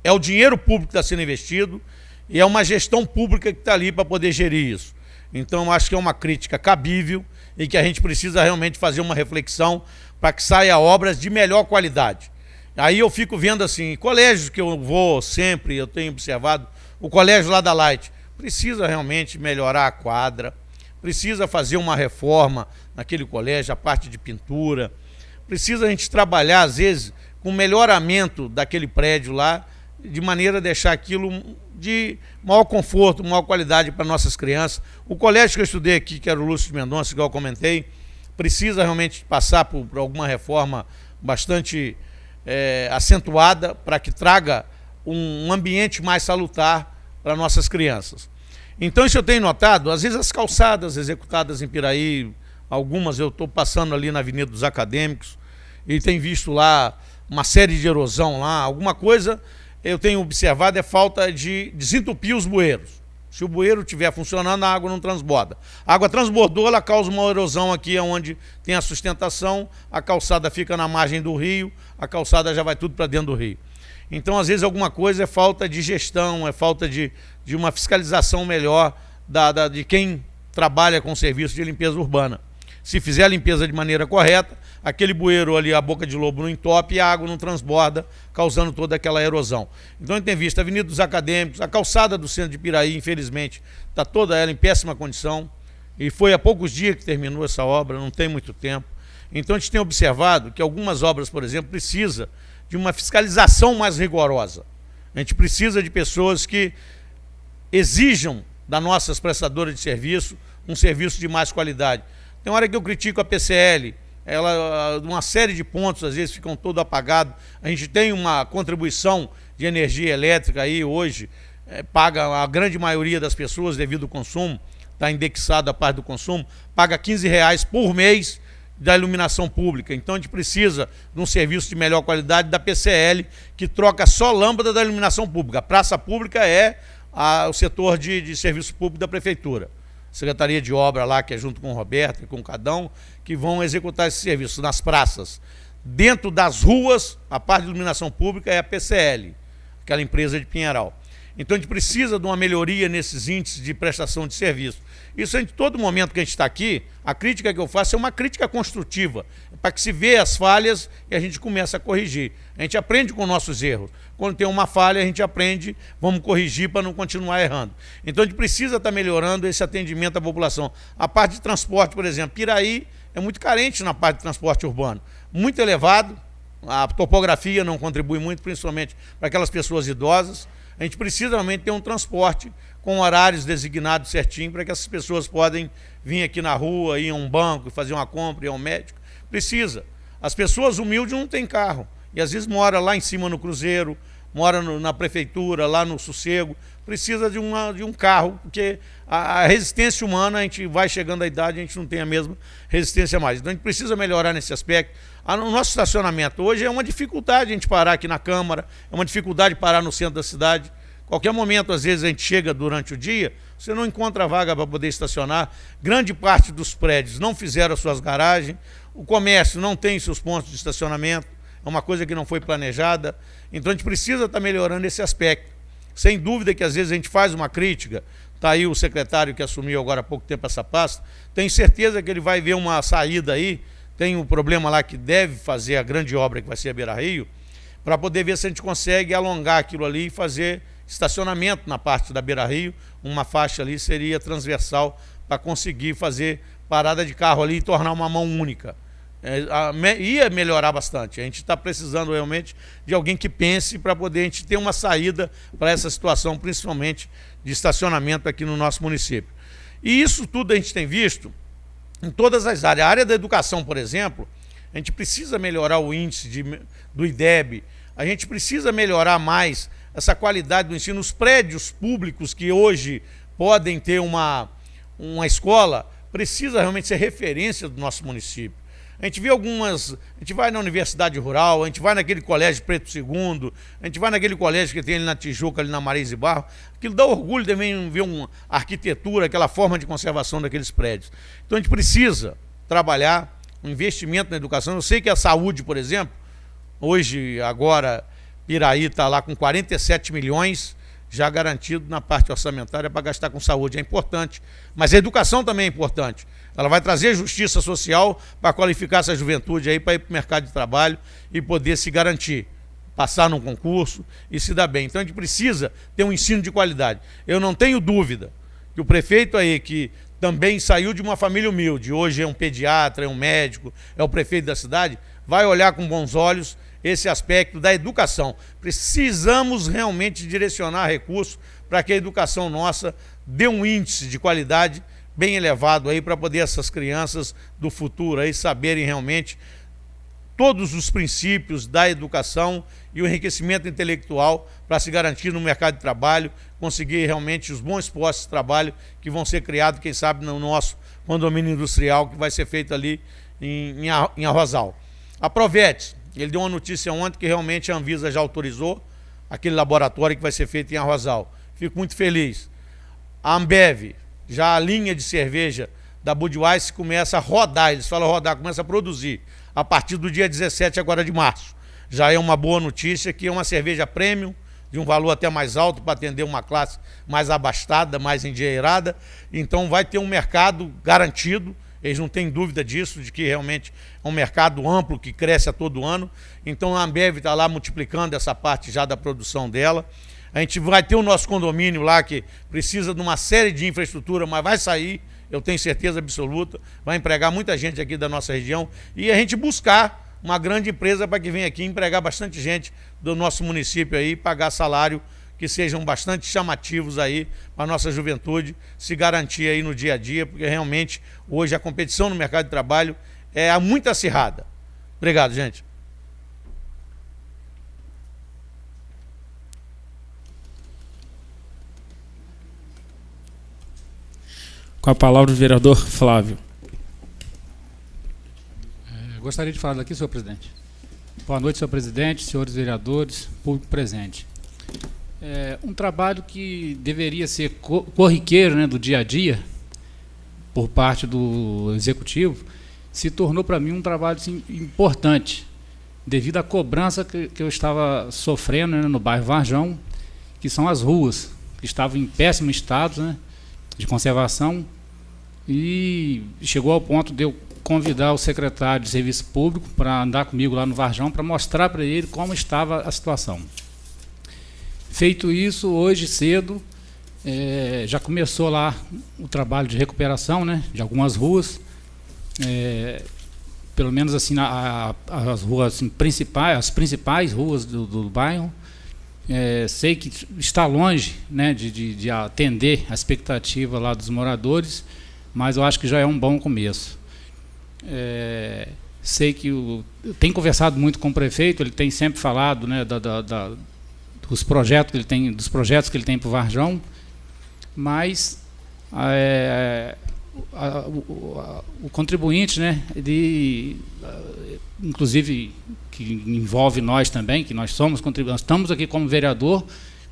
é o dinheiro público que está sendo investido e é uma gestão pública que está ali para poder gerir isso. Então acho que é uma crítica cabível e que a gente precisa realmente fazer uma reflexão para que saia obras de melhor qualidade. Aí eu fico vendo assim, colégios que eu vou sempre, eu tenho observado, o colégio lá da Light, precisa realmente melhorar a quadra, precisa fazer uma reforma naquele colégio, a parte de pintura, precisa a gente trabalhar, às vezes, com melhoramento daquele prédio lá, de maneira a deixar aquilo de maior conforto, maior qualidade para nossas crianças. O colégio que eu estudei aqui, que era o Lúcio de Mendonça, igual eu comentei, precisa realmente passar por alguma reforma bastante acentuada para que traga um ambiente mais salutar para nossas crianças. Então isso eu tenho notado, às vezes as calçadas executadas em Piraí, algumas eu estou passando ali na Avenida dos Acadêmicos e tenho visto lá uma série de erosão lá, alguma coisa eu tenho observado é falta de desentupir os bueiros. Se o bueiro estiver funcionando, a água não transborda. A água transbordou, ela causa uma erosão aqui onde tem a sustentação, a calçada fica na margem do rio, a calçada já vai tudo para dentro do rio. Então, às vezes, alguma coisa é falta de gestão, é falta de uma fiscalização melhor de quem trabalha com serviço de limpeza urbana. Se fizer a limpeza de maneira correta, aquele bueiro ali, a boca de lobo não entope e a água não transborda, causando toda aquela erosão. Então a gente tem visto a Avenida dos Acadêmicos, a calçada do centro de Piraí, infelizmente, está toda ela em péssima condição, e foi há poucos dias que terminou essa obra, não tem muito tempo. Então a gente tem observado que algumas obras, por exemplo, precisam de uma fiscalização mais rigorosa. A gente precisa de pessoas que exijam das nossas prestadoras de serviço um serviço de mais qualidade. Tem hora que eu critico a PCL, ela, uma série de pontos, às vezes, ficam todo apagados. A gente tem uma contribuição de energia elétrica aí hoje, paga a grande maioria das pessoas devido ao consumo, está indexado a parte do consumo, paga R$15 por mês da iluminação pública. Então a gente precisa de um serviço de melhor qualidade da PCL, que troca só lâmpada da iluminação pública. A praça pública é o setor de serviço público da prefeitura. Secretaria de Obra lá, que é junto com o Roberto e com o Cadão, que vão executar esse serviço nas praças. Dentro das ruas, a parte de iluminação pública é a PCL, aquela empresa de Pinheiral. Então a gente precisa de uma melhoria nesses índices de prestação de serviço. Isso, em todo momento que a gente está aqui, a crítica que eu faço é uma crítica construtiva, para que se vê as falhas e a gente começa a corrigir. A gente aprende com nossos erros. Quando tem uma falha, a gente aprende, vamos corrigir para não continuar errando. Então a gente precisa estar melhorando esse atendimento à população. A parte de transporte, por exemplo, Piraí é muito carente na parte de transporte urbano, muito elevado, a topografia não contribui muito, principalmente para aquelas pessoas idosas. A gente precisa realmente ter um transporte com horários designados certinho para que essas pessoas podem vir aqui na rua, ir a um banco, fazer uma compra, ir a um médico. Precisa. As pessoas humildes não têm carro e às vezes mora lá em cima no Cruzeiro, mora na prefeitura, lá no Sossego, precisa de um carro, porque a resistência humana, a gente vai chegando à idade, a gente não tem a mesma resistência mais. Então a gente precisa melhorar nesse aspecto. O nosso estacionamento hoje é uma dificuldade a gente parar aqui na Câmara, é uma dificuldade parar no centro da cidade. Qualquer momento, às vezes, a gente chega durante o dia, você não encontra vaga para poder estacionar. Grande parte dos prédios não fizeram as suas garagens, o comércio não tem seus pontos de estacionamento, é uma coisa que não foi planejada. Então a gente precisa estar melhorando esse aspecto. Sem dúvida que às vezes a gente faz uma crítica, está aí o secretário que assumiu agora há pouco tempo essa pasta, tenho certeza que ele vai ver uma saída aí, tem um problema lá que deve fazer a grande obra que vai ser a Beira Rio, para poder ver se a gente consegue alongar aquilo ali e fazer estacionamento na parte da Beira Rio, uma faixa ali seria transversal para conseguir fazer parada de carro ali e tornar uma mão única. Ia melhorar bastante. A gente está precisando realmente de alguém que pense para poder a gente ter uma saída para essa situação, principalmente de estacionamento aqui no nosso município. E isso tudo a gente tem visto em todas as áreas. A área da educação, por exemplo, a gente precisa melhorar o índice do IDEB, a gente precisa melhorar mais essa qualidade do ensino. Os prédios públicos que hoje podem ter uma escola, precisa realmente ser referência do nosso município. A gente vê a gente vai na Universidade Rural, a gente vai naquele colégio Preto II, a gente vai naquele colégio que tem ali na Tijuca, ali na Marés e Barro. Aquilo dá orgulho também ver uma arquitetura, aquela forma de conservação daqueles prédios. Então a gente precisa trabalhar um investimento na educação. Eu sei que a saúde, por exemplo, hoje, agora, Piraí está lá com 47 milhões já garantido na parte orçamentária para gastar com saúde. É importante, mas a educação também é importante. Ela vai trazer justiça social para qualificar essa juventude aí para ir para o mercado de trabalho e poder se garantir, passar num concurso e se dar bem. Então a gente precisa ter um ensino de qualidade. Eu não tenho dúvida que o prefeito aí, que também saiu de uma família humilde, hoje é um pediatra, é um médico, é o prefeito da cidade, vai olhar com bons olhos esse aspecto da educação. Precisamos realmente direcionar recursos para que a educação nossa dê um índice de qualidade bem elevado aí para poder essas crianças do futuro aí saberem realmente todos os princípios da educação e o enriquecimento intelectual para se garantir no mercado de trabalho, conseguir realmente os bons postos de trabalho que vão ser criados, quem sabe, no nosso condomínio industrial que vai ser feito ali em Arrozal. A Provetes, ele deu uma notícia ontem que realmente a Anvisa já autorizou aquele laboratório que vai ser feito em Arrozal. Fico muito feliz. A Ambev, já a linha de cerveja da Budweiser começa a rodar, eles falam rodar, começa a produzir a partir do dia 17 agora de março. Já é uma boa notícia que é uma cerveja premium, de um valor até mais alto para atender uma classe mais abastada, mais endinheirada. Então vai ter um mercado garantido. Eles não têm dúvida disso, de que realmente é um mercado amplo que cresce a todo ano. Então a Ambev está lá multiplicando essa parte já da produção dela. A gente vai ter o nosso condomínio lá que precisa de uma série de infraestrutura, mas vai sair, eu tenho certeza absoluta, vai empregar muita gente aqui da nossa região e a gente buscar uma grande empresa para que venha aqui empregar bastante gente do nosso município aí, pagar salário, que sejam bastante chamativos aí para a nossa juventude se garantir aí no dia a dia, porque realmente hoje a competição no mercado de trabalho é muito acirrada. Obrigado, gente. Com a palavra o vereador Flávio. Gostaria de falar daqui, senhor presidente. Boa noite, senhor presidente, senhores vereadores, público presente. Um trabalho que deveria ser corriqueiro, né, do dia a dia, por parte do executivo, se tornou para mim um trabalho assim, importante, devido à cobrança que eu estava sofrendo, né, no bairro Varjão, que são as ruas, que estavam em péssimo estado, né, de conservação, e chegou ao ponto de eu convidar o secretário de Serviço Público para andar comigo lá no Varjão, para mostrar para ele como estava a situação. Feito isso, hoje cedo, já começou lá o trabalho de recuperação, né, de algumas ruas, pelo menos assim as ruas assim, principais, as principais ruas do bairro. Sei que está longe, né, de atender a expectativa lá dos moradores, mas eu acho que já é um bom começo. Sei que eu tenho conversado muito com o prefeito, ele tem sempre falado, né, dos projetos que ele tem para o Varjão, mas o contribuinte, né, ele, inclusive que envolve nós também, que nós somos contribuintes, estamos aqui como vereador,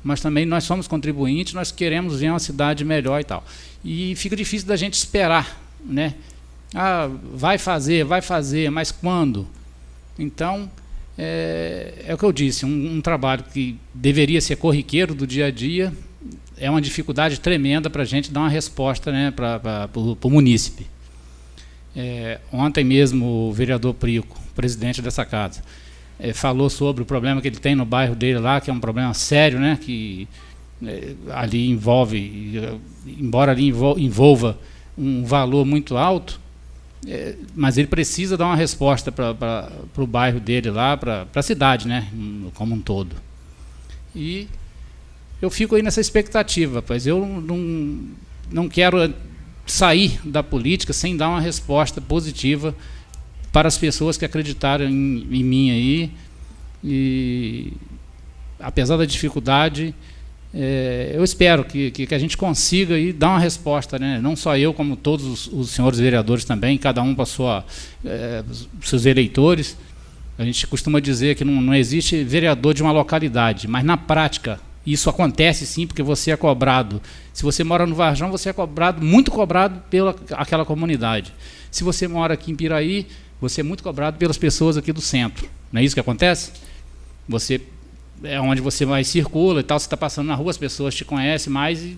mas também nós somos contribuintes, nós queremos ver uma cidade melhor e tal. E fica difícil da gente esperar, né? Vai fazer, mas quando? Então, é o que eu disse, um trabalho que deveria ser corriqueiro do dia a dia, é uma dificuldade tremenda para a gente dar uma resposta, né, para o munícipe. Ontem mesmo o vereador Prico, presidente dessa casa, falou sobre o problema que ele tem no bairro dele lá, que é um problema sério, né, que ali embora ali envolva um valor muito alto, mas ele precisa dar uma resposta para o bairro dele lá, para a cidade, né, como um todo. E eu fico aí nessa expectativa, pois eu não quero sair da política sem dar uma resposta positiva para as pessoas que acreditaram em mim aí. E apesar da dificuldade, eu espero que a gente consiga aí dar uma resposta, né? Não só eu, como todos os senhores vereadores também, cada um para seus eleitores. A gente costuma dizer que não existe vereador de uma localidade, mas na prática isso acontece sim, porque você é cobrado. Se você mora no Varjão, você é cobrado, muito cobrado pela aquela comunidade. Se você mora aqui em Piraí, você é muito cobrado pelas pessoas aqui do centro. Não é isso que acontece? Você é onde você vai circula e tal, você está passando na rua, as pessoas te conhecem mais e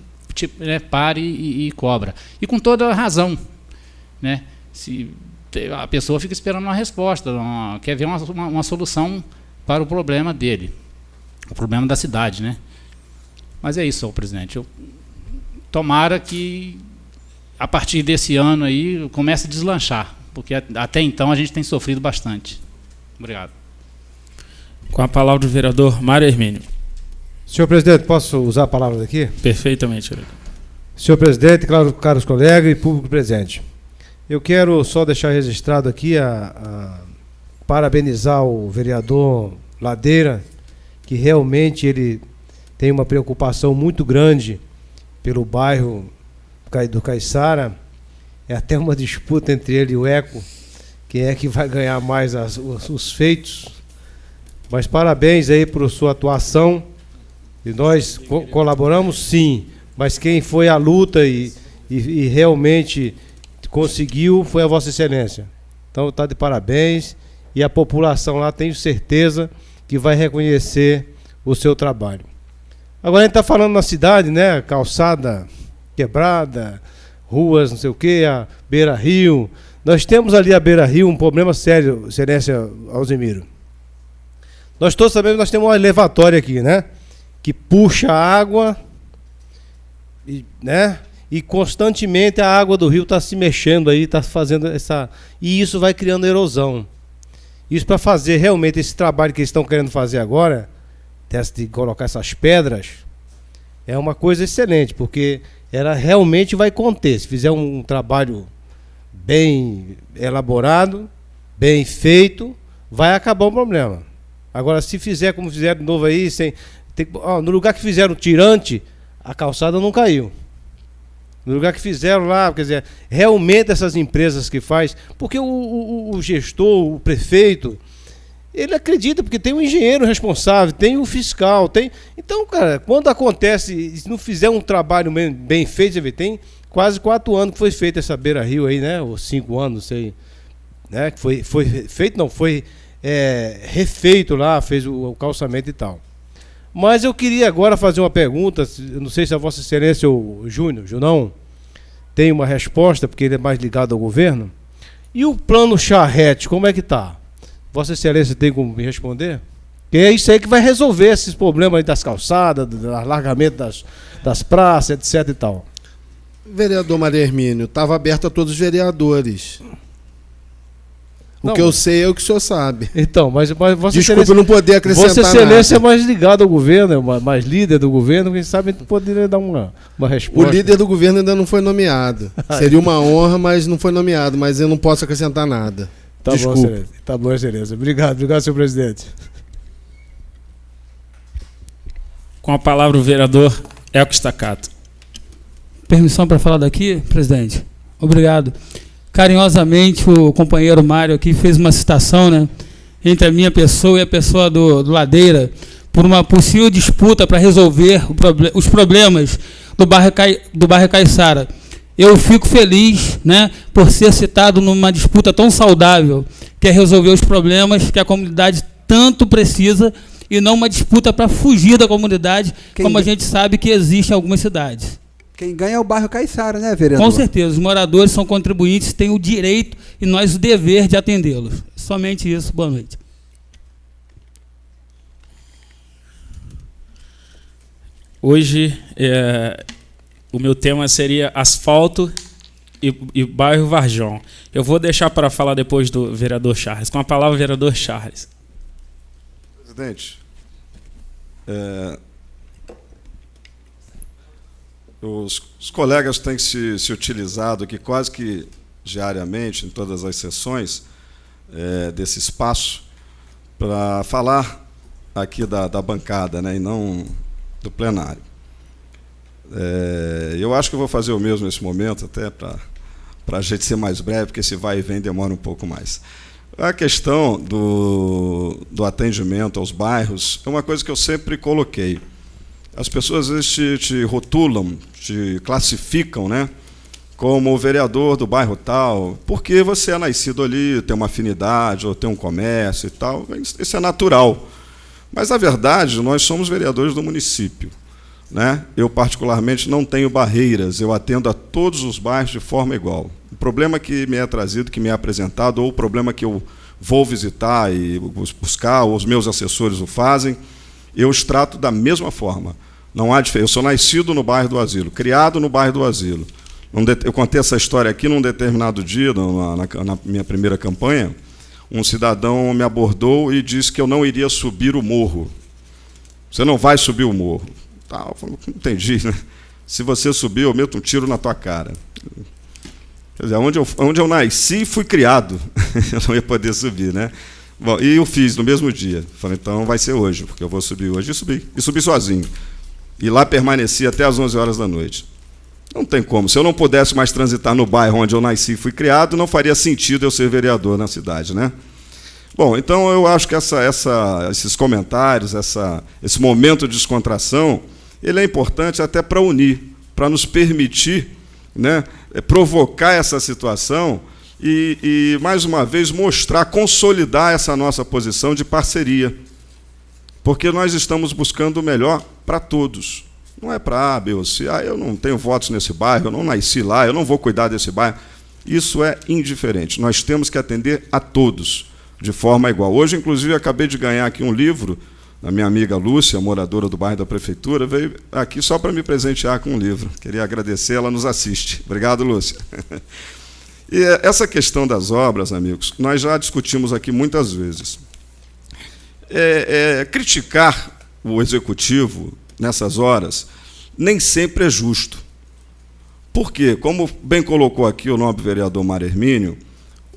para e cobra. E com toda razão, né? Se a pessoa fica esperando uma resposta, quer ver uma solução para o problema dele, o problema da cidade, né? Mas é isso, senhor presidente. Tomara que a partir desse ano aí comece a deslanchar, porque até então a gente tem sofrido bastante. Obrigado. Com a palavra o vereador Mário Hermínio. Senhor presidente, posso usar a palavra daqui? Perfeitamente, vereador. Senhor presidente, caros colegas e público presente, eu quero só deixar registrado aqui parabenizar o vereador Ladeira, que realmente ele tem uma preocupação muito grande pelo bairro do Caiçara. É até uma disputa entre ele e o Eco, quem é que vai ganhar mais os feitos. Mas parabéns aí por sua atuação. E nós colaboramos sim, mas quem foi à luta e realmente conseguiu foi a Vossa Excelência. Então está de parabéns, e a população lá tenho certeza que vai reconhecer o seu trabalho. Agora a gente está falando na cidade, né? Calçada quebrada, ruas, não sei o que, a beira-rio. Nós temos ali a beira-rio um problema sério, Excelência Alzimiro. Nós todos sabemos que nós temos uma elevatória aqui, né? Que puxa a água, né? E constantemente a água do rio está se mexendo aí, está fazendo essa... E isso vai criando erosão. Isso para fazer realmente esse trabalho que eles estão querendo fazer agora, de colocar essas pedras, é uma coisa excelente, porque ela realmente vai conter. Se fizer um trabalho bem elaborado, bem feito, vai acabar o problema. Agora, se fizer como fizeram de novo aí, no lugar que fizeram tirante, a calçada não caiu. No lugar que fizeram lá, quer dizer, realmente essas empresas que faz, porque o gestor, o prefeito, ele acredita, porque tem um engenheiro responsável, tem o fiscal, tem... Então, cara, quando acontece, se não fizer um trabalho bem feito, você vê, tem quase 4 anos que foi feita essa beira-rio aí, né? Ou 5 anos, não sei. Né? Que foi feito, não, foi refeito lá, fez o calçamento e tal. Mas eu queria agora fazer uma pergunta, não sei se a Vossa Excelência, o Junão, tem uma resposta, porque ele é mais ligado ao governo. E o plano charrete, como é que está? Vossa Excelência tem como me responder? Que é isso aí que vai resolver esses problemas aí das calçadas, do alargamento das praças, etc e tal. Vereador Maria Hermínio, estava aberto a todos os vereadores. O Não, que eu sei é o que o senhor sabe. Então, mas Vossa Desculpa Excelência, eu não poder acrescentar Vossa Excelência nada. é mais ligado ao governo, é mais líder do governo, quem sabe poderia dar uma O resposta. líder do governo ainda não foi nomeado. Seria uma honra, mas não foi nomeado. Mas eu não posso acrescentar nada. Tá Desculpa. bom, Excelência. Tá bom, Excelência. Obrigado, senhor presidente. Com a palavra o vereador Elco Staccato. Permissão para falar daqui, presidente? Obrigado. Carinhosamente, o companheiro Mário aqui fez uma citação, né, entre a minha pessoa e a pessoa do Ladeira, por uma possível disputa para resolver os problemas do bairro Caiçara. Eu fico feliz, né, por ser citado numa disputa tão saudável, que é resolver os problemas que a comunidade tanto precisa, e não uma disputa para fugir da comunidade, como a gente sabe que existe em algumas cidades. Quem ganha é o bairro Caiçara, né, vereador? Com certeza, os moradores são contribuintes, têm o direito e nós o dever de atendê-los. Somente isso, boa noite. Hoje, o meu tema seria asfalto e bairro Varjão. Eu vou deixar para falar depois do vereador Charles. Com a palavra, vereador Charles. Presidente, os colegas têm se utilizado aqui quase que diariamente, em todas as sessões desse espaço, para falar aqui da bancada, né, e não do plenário. Eu acho que eu vou fazer o mesmo nesse momento, até para a gente ser mais breve, porque esse vai e vem demora um pouco mais. A questão do atendimento aos bairros é uma coisa que eu sempre coloquei. As pessoas às vezes te rotulam, te classificam, né, como o vereador do bairro tal, porque você é nascido ali, tem uma afinidade, ou tem um comércio e tal. Isso é natural. Mas, na verdade, nós somos vereadores do município, né? Eu, particularmente, não tenho barreiras, eu atendo a todos os bairros de forma igual. O problema que me é trazido, que me é apresentado, ou o problema que eu vou visitar e buscar, ou os meus assessores o fazem, eu os trato da mesma forma. Não há diferença. Eu sou nascido no bairro do Asilo, criado no bairro do Asilo. Eu contei essa história aqui num determinado dia, na minha primeira campanha. Um cidadão me abordou e disse que eu não iria subir o morro. Você não vai subir o morro. Tá, eu falei, entendi, né? Se você subir, eu meto um tiro na tua cara. Quer dizer, onde eu nasci e fui criado, eu não ia poder subir, né? Bom, e eu fiz no mesmo dia. Falei, então vai ser hoje, porque eu vou subir hoje. E subi. E subi sozinho. E lá permaneci até às 11 horas da noite. Não tem como. Se eu não pudesse mais transitar no bairro onde eu nasci e fui criado, não faria sentido eu ser vereador na cidade, né? Bom, então eu acho que esses comentários, esse momento de descontração, ele é importante até para unir, para nos permitir, né, provocar essa situação e, mais uma vez, mostrar, consolidar essa nossa posição de parceria. Porque nós estamos buscando o melhor para todos. Não é para A, B ou C. Eu não tenho votos nesse bairro, eu não nasci lá, eu não vou cuidar desse bairro. Isso é indiferente. Nós temos que atender a todos, de forma igual. Hoje, inclusive, acabei de ganhar aqui um livro, da minha amiga Lúcia, moradora do bairro da Prefeitura, veio aqui só para me presentear com um livro. Queria agradecer, ela nos assiste. Obrigado, Lúcia. E essa questão das obras, amigos, nós já discutimos aqui muitas vezes. Criticar o Executivo nessas horas nem sempre é justo. Por quê? Como bem colocou aqui o nobre vereador Mário Hermínio,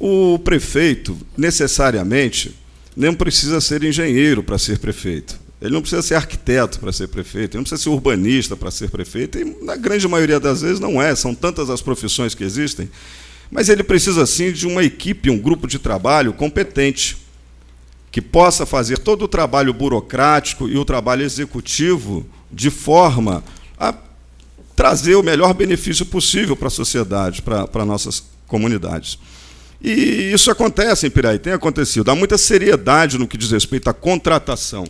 o prefeito, necessariamente, não precisa ser engenheiro para ser prefeito. Ele não precisa ser arquiteto para ser prefeito, ele não precisa ser urbanista para ser prefeito, e na grande maioria das vezes não é, são tantas as profissões que existem, mas ele precisa, sim, de uma equipe, um grupo de trabalho competente, que possa fazer todo o trabalho burocrático e o trabalho executivo de forma a trazer o melhor benefício possível para a sociedade, para nossas comunidades. E isso acontece em Piraí, tem acontecido. Há muita seriedade no que diz respeito à contratação.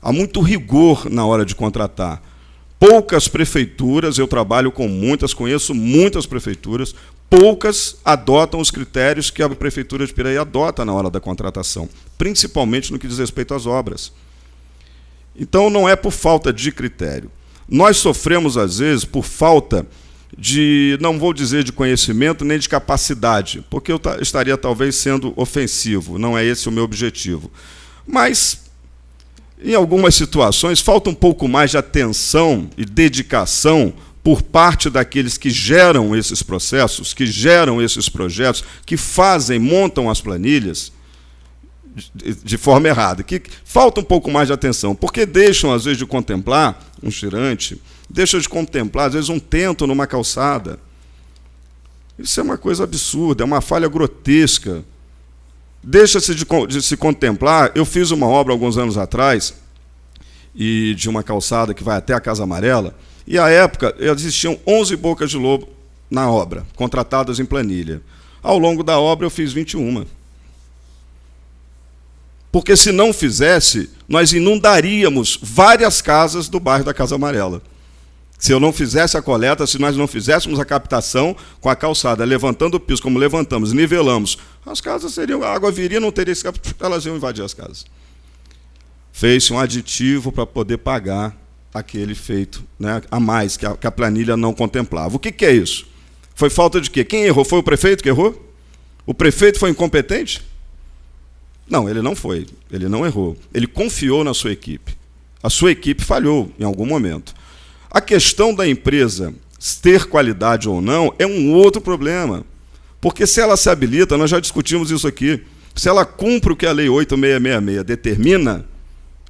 Há muito rigor na hora de contratar. Poucas prefeituras, eu trabalho com muitas, conheço muitas prefeituras, poucas adotam os critérios que a Prefeitura de Piraí adota na hora da contratação, principalmente no que diz respeito às obras. Então, não é por falta de critério. Nós sofremos, às vezes, por falta de, não vou dizer de conhecimento, nem de capacidade, porque eu estaria talvez sendo ofensivo, não é esse o meu objetivo. Mas, em algumas situações, falta um pouco mais de atenção e dedicação por parte daqueles que geram esses processos, que geram esses projetos, que fazem, montam as planilhas de forma errada, que falta um pouco mais de atenção, porque deixam, às vezes, de contemplar um tirante, deixam de contemplar, às vezes, um tento numa calçada. Isso é uma coisa absurda, é uma falha grotesca. Deixa-se de se contemplar. Eu fiz uma obra alguns anos atrás, e de uma calçada que vai até a Casa Amarela, e, à época, existiam 11 bocas de lobo na obra, contratadas em planilha. Ao longo da obra, eu fiz 21. Porque, se não fizesse, nós inundaríamos várias casas do bairro da Casa Amarela. Se eu não fizesse a coleta, se nós não fizéssemos a captação com a calçada, levantando o piso, como levantamos, nivelamos, as casas seriam, a água viria, não teria escape, elas iam invadir as casas. Fez-se um aditivo para poder pagar aquele feito, né, a mais, que a planilha não contemplava. O que é isso? Foi falta de quê? Quem errou? Foi o prefeito que errou? O prefeito foi incompetente? Não, ele não foi. Ele não errou. Ele confiou na sua equipe. A sua equipe falhou em algum momento. A questão da empresa ter qualidade ou não é um outro problema. Porque se ela se habilita, nós já discutimos isso aqui, se ela cumpre o que a Lei 8666 determina,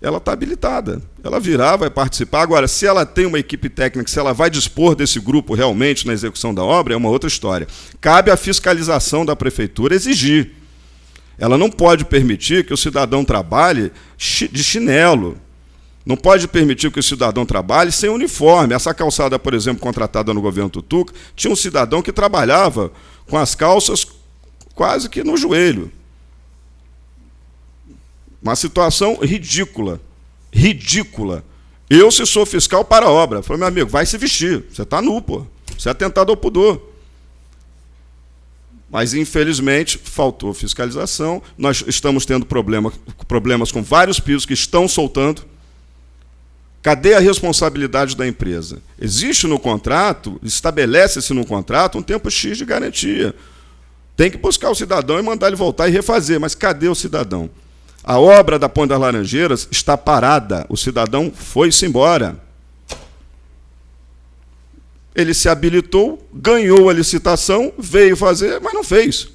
ela está habilitada. Ela virá, vai participar. Agora, se ela tem uma equipe técnica, se ela vai dispor desse grupo realmente na execução da obra, é uma outra história. Cabe à fiscalização da prefeitura exigir. Ela não pode permitir que o cidadão trabalhe de chinelo. Não pode permitir que o cidadão trabalhe sem uniforme. Essa calçada, por exemplo, contratada no governo Tutuca, tinha um cidadão que trabalhava com as calças quase que no joelho. Uma situação ridícula. Ridícula. Eu, se sou fiscal para a obra, falei, meu amigo, vai se vestir. Você está nu, pô. Você é atentado ao pudor. Mas, infelizmente, faltou fiscalização. Nós estamos tendo problemas com vários pisos que estão soltando. Cadê a responsabilidade da empresa? Existe no contrato, estabelece-se no contrato um tempo X de garantia. Tem que buscar o cidadão e mandar ele voltar e refazer. Mas cadê o cidadão? A obra da Ponte das Laranjeiras está parada. O cidadão foi-se embora. Ele se habilitou, ganhou a licitação, veio fazer, mas não fez.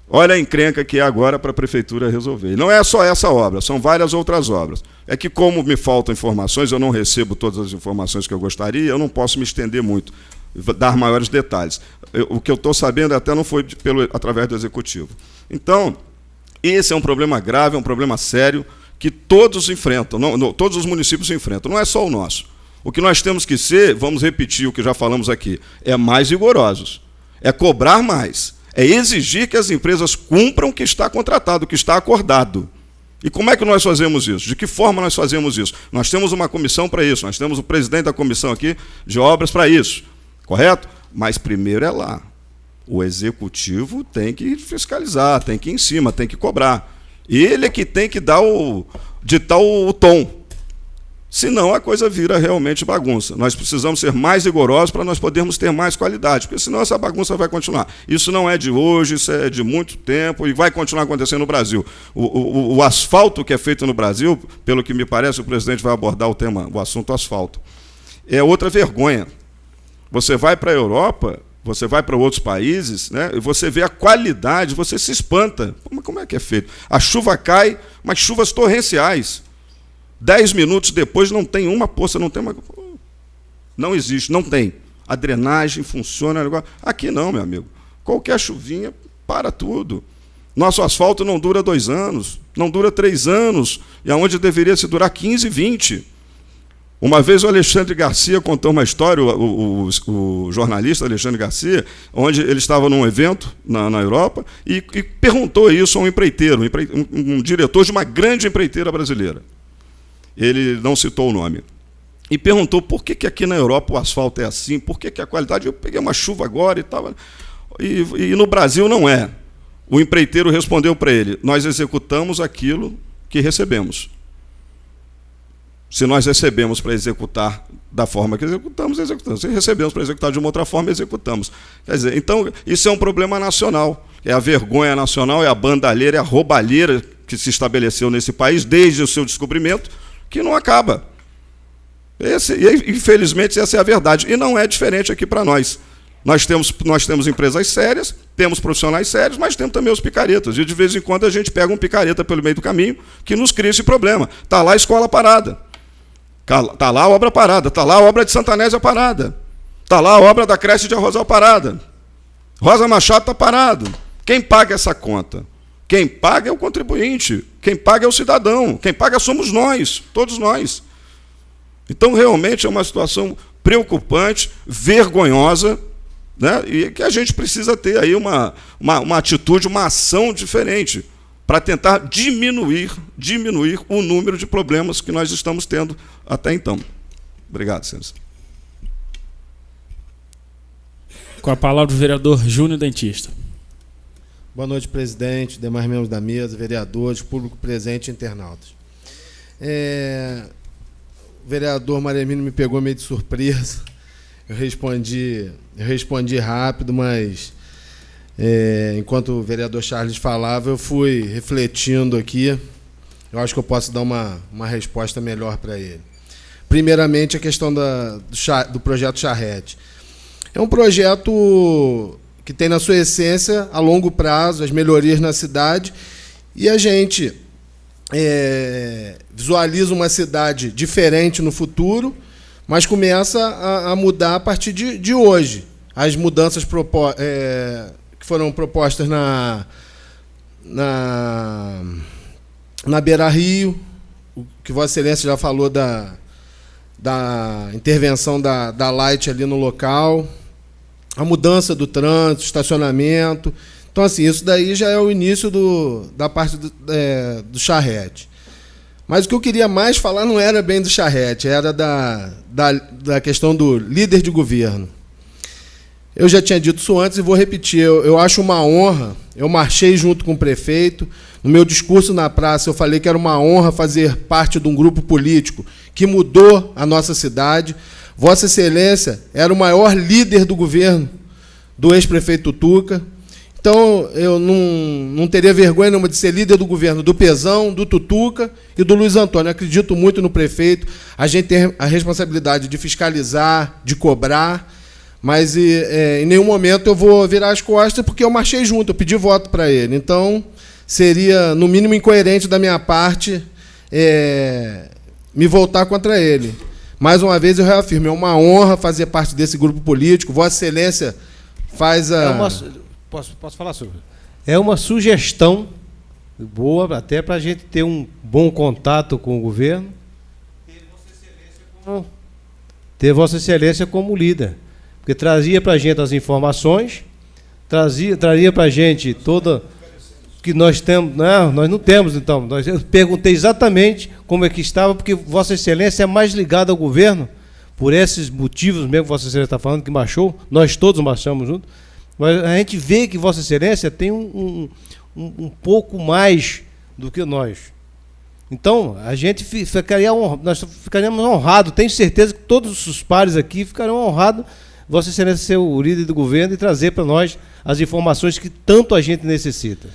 Olha a encrenca que é agora para a prefeitura resolver. E não é só essa obra, são várias outras obras. É que, como me faltam informações, eu não recebo todas as informações que eu gostaria, eu não posso me estender muito, dar maiores detalhes. O que eu estou sabendo até não foi através do Executivo. Então, esse é um problema grave, é um problema sério, que todos enfrentam, todos os municípios enfrentam, não é só o nosso. O que nós temos que ser, vamos repetir o que já falamos aqui, é mais rigorosos, é cobrar mais, é exigir que as empresas cumpram o que está contratado, o que está acordado. E como é que nós fazemos isso? De que forma nós fazemos isso? Nós temos uma comissão para isso, nós temos o presidente da comissão aqui de obras para isso, correto? Mas primeiro é lá. O executivo tem que fiscalizar, tem que ir em cima, tem que cobrar. Ele é que tem que ditar o tom. Senão a coisa vira realmente bagunça. Nós precisamos ser mais rigorosos para nós podermos ter mais qualidade, porque senão essa bagunça vai continuar. Isso não é de hoje, isso é de muito tempo e vai continuar acontecendo no Brasil. O asfalto que é feito no Brasil, pelo que me parece, o presidente vai abordar o assunto asfalto. é outra vergonha. Você vai para a Europa, você vai para outros países, né, e você vê a qualidade, você se espanta. Como é que é feito? A chuva cai, mas chuvas torrenciais. 10 minutos depois não tem uma poça, não tem uma... Não existe, não tem. A drenagem funciona. Aqui não, meu amigo. Qualquer chuvinha, para tudo. Nosso asfalto não dura 2 anos, não dura 3 anos, e aonde deveria se durar 15, 20. Uma vez o Alexandre Garcia contou uma história, o jornalista Alexandre Garcia, onde ele estava num evento na Europa e perguntou isso a um empreiteiro, um diretor de uma grande empreiteira brasileira. Ele não citou o nome. E perguntou por que aqui na Europa o asfalto é assim, por que a qualidade... Eu peguei uma chuva agora e tal, e no Brasil não é. O empreiteiro respondeu para ele: nós executamos aquilo que recebemos. Se nós recebemos para executar da forma que executamos, executamos. Se recebemos para executar de uma outra forma, executamos. Quer dizer, então, isso é um problema nacional. É a vergonha nacional, é a bandalheira, é a roubalheira que se estabeleceu nesse país desde o seu descobrimento, que não acaba. Infelizmente, essa é a verdade. E não é diferente aqui para nós. Nós temos empresas sérias, temos profissionais sérios, mas temos também os picaretas. E de vez em quando a gente pega um picareta pelo meio do caminho que nos cria esse problema. Está lá a escola parada. Está lá a obra parada. Está lá a obra de Santanésia parada. Está lá a obra da creche de Arrozal parada. Rosa Machado está parado. Quem paga essa conta? Quem paga é o contribuinte. Quem paga é o cidadão. Quem paga somos nós, todos nós. Então, realmente, é uma situação preocupante, vergonhosa, né? E que a gente precisa ter aí uma atitude, uma ação diferente para tentar diminuir o número de problemas que nós estamos tendo até então. Obrigado, senhores. Com a palavra o vereador Júnior Dentista. Boa noite, presidente, demais membros da mesa, vereadores, público presente e internautas. O vereador Maremino me pegou meio de surpresa. Eu respondi rápido, mas enquanto o vereador Charles falava, eu fui refletindo aqui. Eu acho que eu posso dar uma resposta melhor para ele. Primeiramente, a questão do projeto Charrete. É um projeto que tem na sua essência, a longo prazo, as melhorias na cidade, e a gente visualiza uma cidade diferente no futuro, mas começa a mudar a partir de hoje. As mudanças que foram propostas na Beira Rio, o que Vossa Excelência já falou da intervenção da Light ali no local, a mudança do trânsito, estacionamento. Então, assim, isso daí já é o início da parte do charrete. Mas o que eu queria mais falar não era bem do charrete, era da questão do líder de governo. Eu já tinha dito isso antes e vou repetir. Eu acho uma honra, eu marchei junto com o prefeito. No meu discurso na praça, eu falei que era uma honra fazer parte de um grupo político que mudou a nossa cidade. Vossa Excelência era o maior líder do governo do ex-prefeito Tutuca. Então, eu não teria vergonha nenhuma de ser líder do governo do Pezão, do Tutuca e do Luiz Antônio. Eu acredito muito no prefeito. A gente tem a responsabilidade de fiscalizar, de cobrar, mas em nenhum momento eu vou virar as costas, porque eu marchei junto, eu pedi voto para ele. Então, seria, no mínimo, incoerente da minha parte me voltar contra ele. Mais uma vez, eu reafirmo, é uma honra fazer parte desse grupo político. Vossa Excelência faz a... Posso falar sobre? É uma sugestão boa, até para a gente ter um bom contato com o governo. Ter Vossa Excelência como líder. Porque trazia para a gente as informações, traria para a gente toda... que nós temos... Não, nós não temos, então. Eu perguntei exatamente como é que estava, porque Vossa Excelência é mais ligada ao governo, por esses motivos mesmo que Vossa Excelência está falando, que marchou, nós todos marchamos juntos, mas a gente vê que Vossa Excelência tem um pouco mais do que nós. Então, a gente nós ficaríamos honrados, tenho certeza que todos os pares aqui ficarão honrados Vossa Excelência ser o líder do governo e trazer para nós as informações que tanto a gente necessita.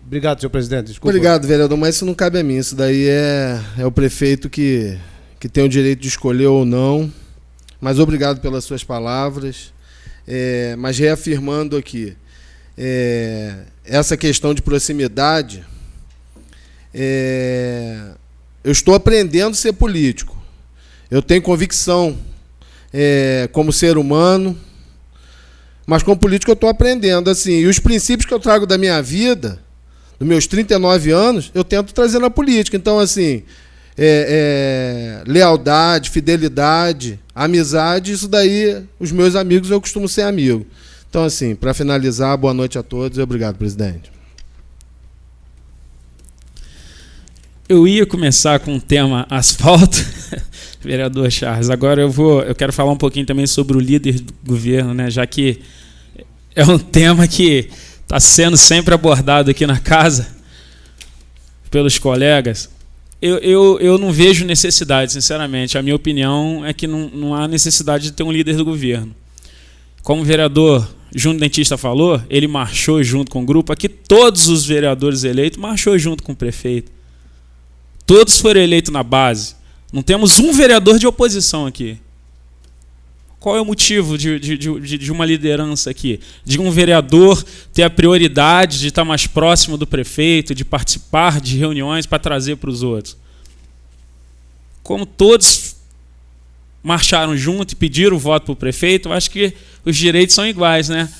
Obrigado, senhor presidente. Desculpa. Obrigado, vereador, mas isso não cabe a mim. Isso daí é o prefeito que tem o direito de escolher ou não. mas obrigado pelas suas palavras. Mas reafirmando aqui, essa questão de proximidade, eu estou aprendendo a ser político. Eu tenho convicção como ser humano, mas como político eu estou aprendendo. Assim, e os princípios que eu trago da minha vida, dos meus 39 anos, eu tento trazer na política. Então, assim, lealdade, fidelidade, amizade, isso daí, os meus amigos, eu costumo ser amigo. Então, assim, para finalizar, boa noite a todos e obrigado, presidente. Eu ia começar com o tema asfalto, vereador Charles. Agora eu quero falar um pouquinho também sobre o líder do governo, né? Já que é um tema que está sendo sempre abordado aqui na casa pelos colegas. Eu não vejo necessidade, sinceramente. A minha opinião é que não há necessidade de ter um líder do governo. Como o vereador Júnior Dentista falou, ele marchou junto com o grupo. Aqui todos os vereadores eleitos marchou junto com o prefeito. Todos foram eleitos na base. Não temos um vereador de oposição aqui. Qual é o motivo de uma liderança aqui? De um vereador ter a prioridade de estar mais próximo do prefeito, de participar de reuniões para trazer para os outros. Como todos marcharam junto e pediram o voto para o prefeito, eu acho que os direitos são iguais, né?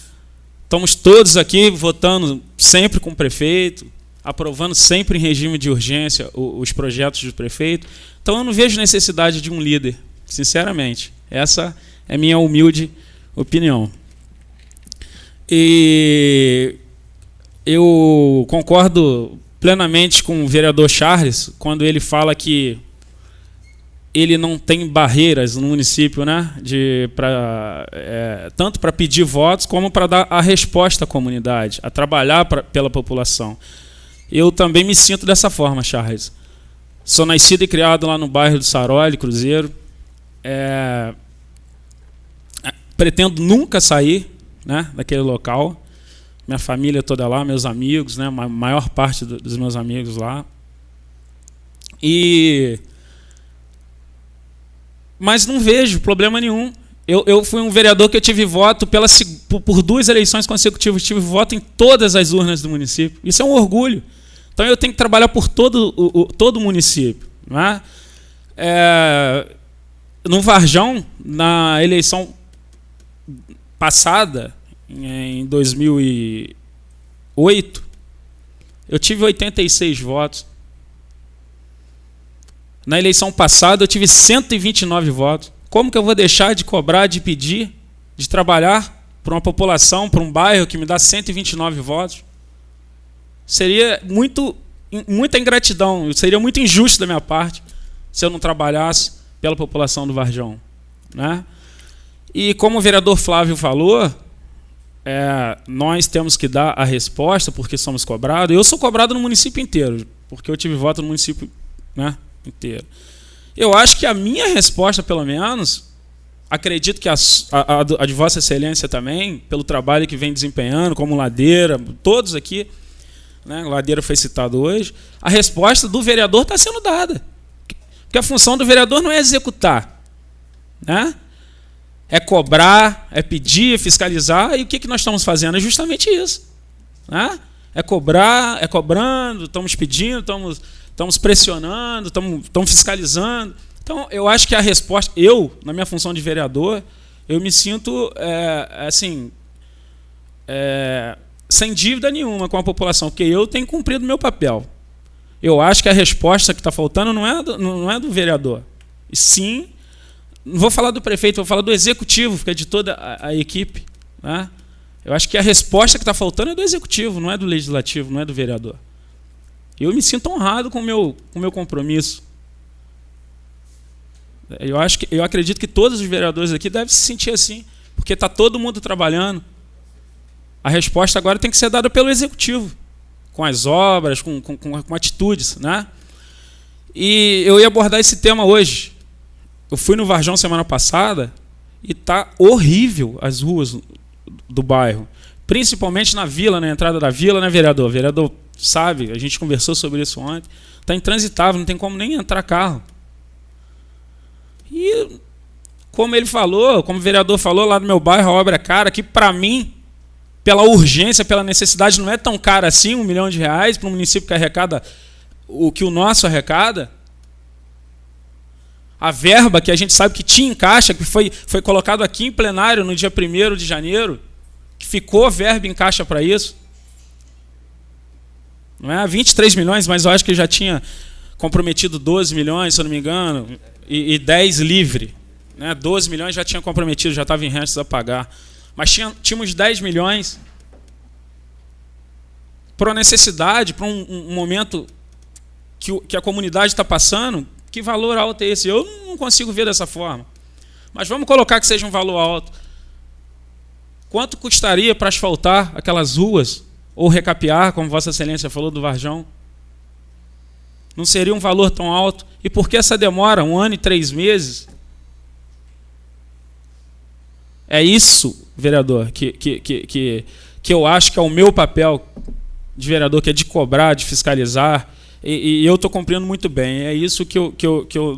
Estamos todos aqui votando sempre com o prefeito, aprovando sempre em regime de urgência os projetos do prefeito. Então eu não vejo necessidade de um líder, sinceramente. Essa é minha humilde opinião. E eu concordo plenamente com o vereador Charles quando ele fala que ele não tem barreiras no município, né, tanto para pedir votos como para dar a resposta à comunidade, a trabalhar pela população. Eu também me sinto dessa forma, Charles. Sou nascido e criado lá no bairro do Saroli, Cruzeiro. Pretendo nunca sair, né, daquele local. Minha família toda lá, meus amigos, né, a maior parte dos meus amigos lá. Mas não vejo problema nenhum. Eu fui um vereador que eu tive voto por 2 eleições consecutivas, tive voto em todas as urnas do município. Isso é um orgulho. Então eu tenho que trabalhar por todo o município, né? No Varjão, na eleição passada, em 2008, eu tive 86 votos. Na eleição passada, eu tive 129 votos. Como que eu vou deixar de cobrar, de pedir, de trabalhar para uma população, para um bairro que me dá 129 votos? Seria muita ingratidão, seria muito injusto da minha parte se eu não trabalhasse pela população do Varjão, né? E como o vereador Flávio falou, nós temos que dar a resposta porque somos cobrados. Eu sou cobrado no município inteiro, porque eu tive voto no município, né, inteiro. Eu acho que a minha resposta, pelo menos, acredito que a de Vossa Excelência também, pelo trabalho que vem desempenhando, como Ladeira, todos aqui, né, Ladeira foi citado hoje, a resposta do vereador está sendo dada. Porque a função do vereador não é executar, né? É cobrar, é pedir, é fiscalizar, e o que nós estamos fazendo? É justamente isso, né? É cobrar, é cobrando, estamos pedindo, estamos pressionando, estamos fiscalizando. Então, eu acho que a resposta, na minha função de vereador, eu me sinto sem dívida nenhuma com a população, porque eu tenho cumprido o meu papel. Eu acho que a resposta que está faltando não é do vereador, e sim, não vou falar do prefeito, vou falar do executivo, que é de toda a equipe, né? Eu acho que a resposta que está faltando é do executivo, não é do legislativo, não é do vereador. Eu me sinto honrado com o meu compromisso. Eu acredito que todos os vereadores aqui devem se sentir assim, porque está todo mundo trabalhando. A resposta agora tem que ser dada pelo executivo, com as obras, com atitudes, né? E eu ia abordar esse tema hoje. Eu fui no Varjão semana passada e está horrível as ruas do bairro, principalmente na vila, na entrada da vila, né, vereador? O vereador sabe, a gente conversou sobre isso ontem. Está intransitável, não tem como nem entrar carro. E como ele falou, como o vereador falou lá no meu bairro, a obra é cara, que para mim, pela urgência, pela necessidade, não é tão cara assim, R$1 milhão para um município que arrecada o que o nosso arrecada. A verba que a gente sabe que tinha em caixa, que foi colocado aqui em plenário no dia 1º de janeiro, que ficou verba em caixa para isso. Não é 23 milhões, mas eu acho que já tinha comprometido 12 milhões, se eu não me engano, e 10 livre. 12 milhões já tinha comprometido, já estava em restos a pagar. Mas tínhamos 10 milhões para uma necessidade, para um momento que a comunidade está passando. Que valor alto é esse? Eu não consigo ver dessa forma. Mas vamos colocar que seja um valor alto. Quanto custaria para asfaltar aquelas ruas? Ou recapear, como Vossa Excelência falou do Varjão? Não seria um valor tão alto? E por que essa demora? 1 ano e 3 meses? É isso, vereador, que eu acho que é o meu papel de vereador, que é de cobrar, de fiscalizar. E eu estou cumprindo muito bem. É isso que eu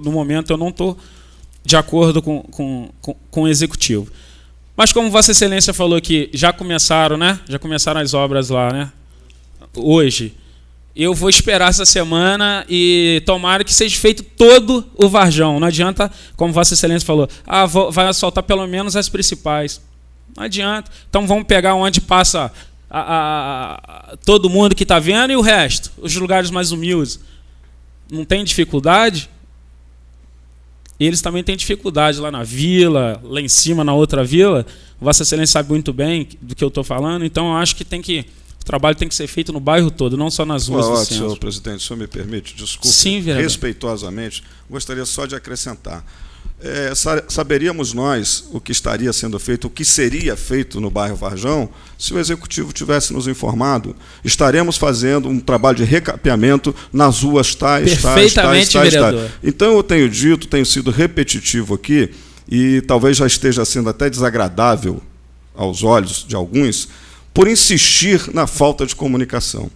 no momento, eu não estou de acordo com o Executivo. Mas como Vossa Excelência falou que já começaram, né? Já começaram as obras lá, né? Hoje. Eu vou esperar essa semana e tomara que seja feito todo o Varjão. Não adianta, como Vossa Excelência falou, vai asfaltar pelo menos as principais. Não adianta. Então vamos pegar onde passa todo mundo que está vendo e o resto, os lugares mais humildes. Não tem dificuldade? Eles também têm dificuldade lá na vila, lá em cima na outra vila. Vossa Excelência sabe muito bem do que eu estou falando, então eu acho que o trabalho tem que ser feito no bairro todo, não só nas ruas do centro. Senhor presidente, o senhor me permite, desculpe, sim, respeitosamente, gostaria só de acrescentar. Saberíamos nós o que estaria sendo feito, o que seria feito no bairro Varjão, se o Executivo tivesse nos informado. Estaremos fazendo um trabalho de recapeamento nas ruas tais. Então eu tenho sido repetitivo aqui, e talvez já esteja sendo até desagradável aos olhos de alguns, por insistir na falta de comunicação.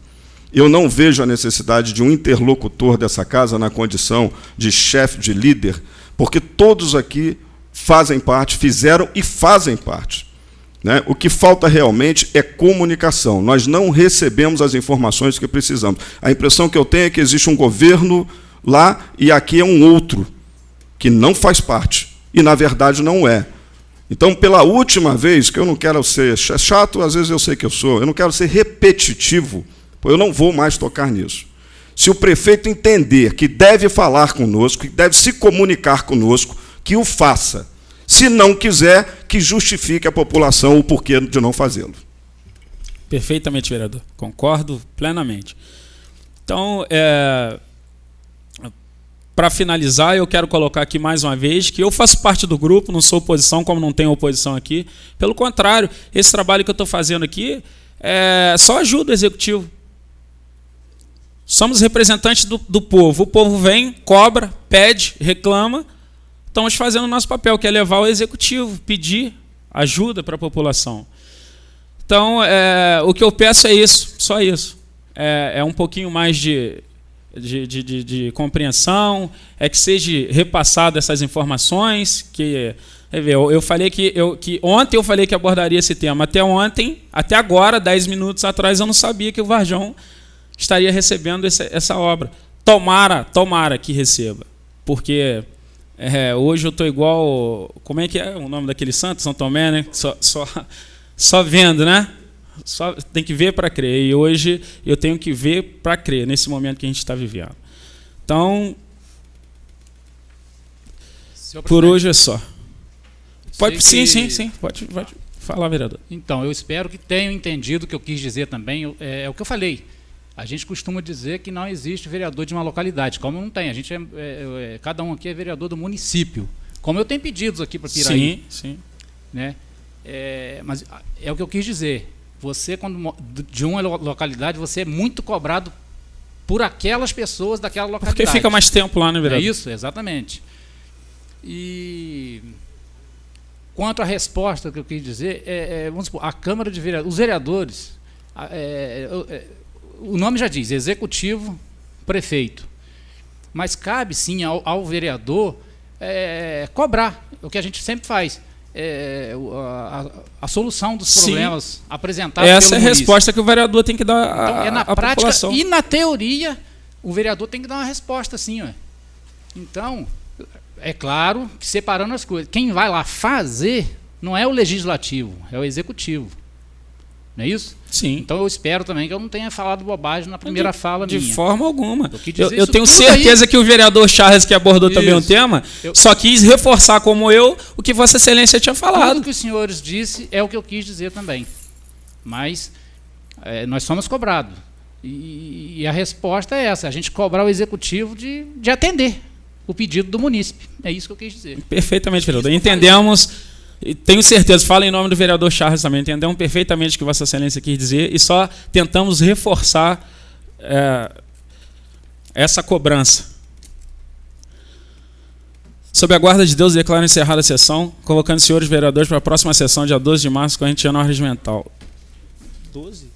Eu não vejo a necessidade de um interlocutor dessa casa na condição de chefe, de líder, porque todos aqui fazem parte, fizeram e fazem parte. Né? O que falta realmente é comunicação. Nós não recebemos as informações que precisamos. A impressão que eu tenho é que existe um governo lá e aqui é um outro, que não faz parte, e na verdade não é. Então, pela última vez, que eu não quero ser chato, às vezes eu sei que eu não quero ser repetitivo, pois eu não vou mais tocar nisso. Se o prefeito entender que deve falar conosco, que deve se comunicar conosco, que o faça. Se não quiser, que justifique a população o porquê de não fazê-lo. Perfeitamente, vereador. Concordo plenamente. Então, para finalizar, eu quero colocar aqui mais uma vez que eu faço parte do grupo, não sou oposição, como não tenho oposição aqui. Pelo contrário, esse trabalho que eu estou fazendo aqui só ajuda o Executivo. Somos representantes do povo. O povo vem, cobra, pede, reclama. Estamos fazendo o nosso papel, que é levar o Executivo, pedir ajuda para a população. Então, o que eu peço é isso, só isso. É um pouquinho mais de compreensão, que seja repassada essas informações. Eu falei que ontem eu falei que abordaria esse tema. Até agora, 10 minutos atrás, eu não sabia que o Varjão estaria recebendo essa obra. Tomara que receba. Porque hoje eu estou igual... Como é que é o nome daquele santo? São Tomé, né? Só vendo, né? Só tem que ver para crer. E hoje eu tenho que ver para crer, nesse momento que a gente está vivendo. Então, por hoje é só. Pode, sim. Pode falar, vereador. Então, eu espero que tenham entendido o que eu quis dizer também. É o que eu falei. A gente costuma dizer que não existe vereador de uma localidade, como não tem. A gente cada um aqui é vereador do município. Como eu tenho pedidos aqui para Piraí. Sim. Né? Mas é o que eu quis dizer. Você, quando de uma localidade, você é muito cobrado por aquelas pessoas daquela localidade. Porque fica mais tempo lá, né, vereador? É isso, exatamente. E quanto à resposta que eu quis dizer, vamos supor, a Câmara de Vereadores, os vereadores, o nome já diz, executivo, prefeito. Mas cabe sim ao vereador cobrar, o que a gente sempre faz. A solução dos problemas apresentados essa pelo é a munícipe. resposta que o vereador tem que dar Então, na à prática população. e na teoria, o vereador tem que dar uma resposta assim. Ó. Então, é claro que separando as coisas. Quem vai lá fazer não é o legislativo, é o executivo. Não é isso? Sim. Então eu espero também que eu não tenha falado bobagem na primeira fala minha. De forma alguma. Eu quis dizer Eu isso tenho tudo certeza aí. que o vereador Charles, que abordou também um Isso. tema, só quis reforçar como eu o que Vossa Excelência tinha falado. Tudo que os senhores disse é o que eu quis dizer também. Mas nós somos cobrados. E a resposta é essa, a gente cobrar o executivo de atender o pedido do munícipe. É isso que eu quis dizer. Perfeitamente, vereador. Entendemos, e tenho certeza, falo em nome do vereador Charles também, entendemos perfeitamente o que Vossa Excelência quis dizer e só tentamos reforçar essa cobrança. Sob a guarda de Deus, declaro encerrada a sessão, convocando os senhores vereadores para a próxima sessão, dia 12 de março, corrente anual regimental. 12?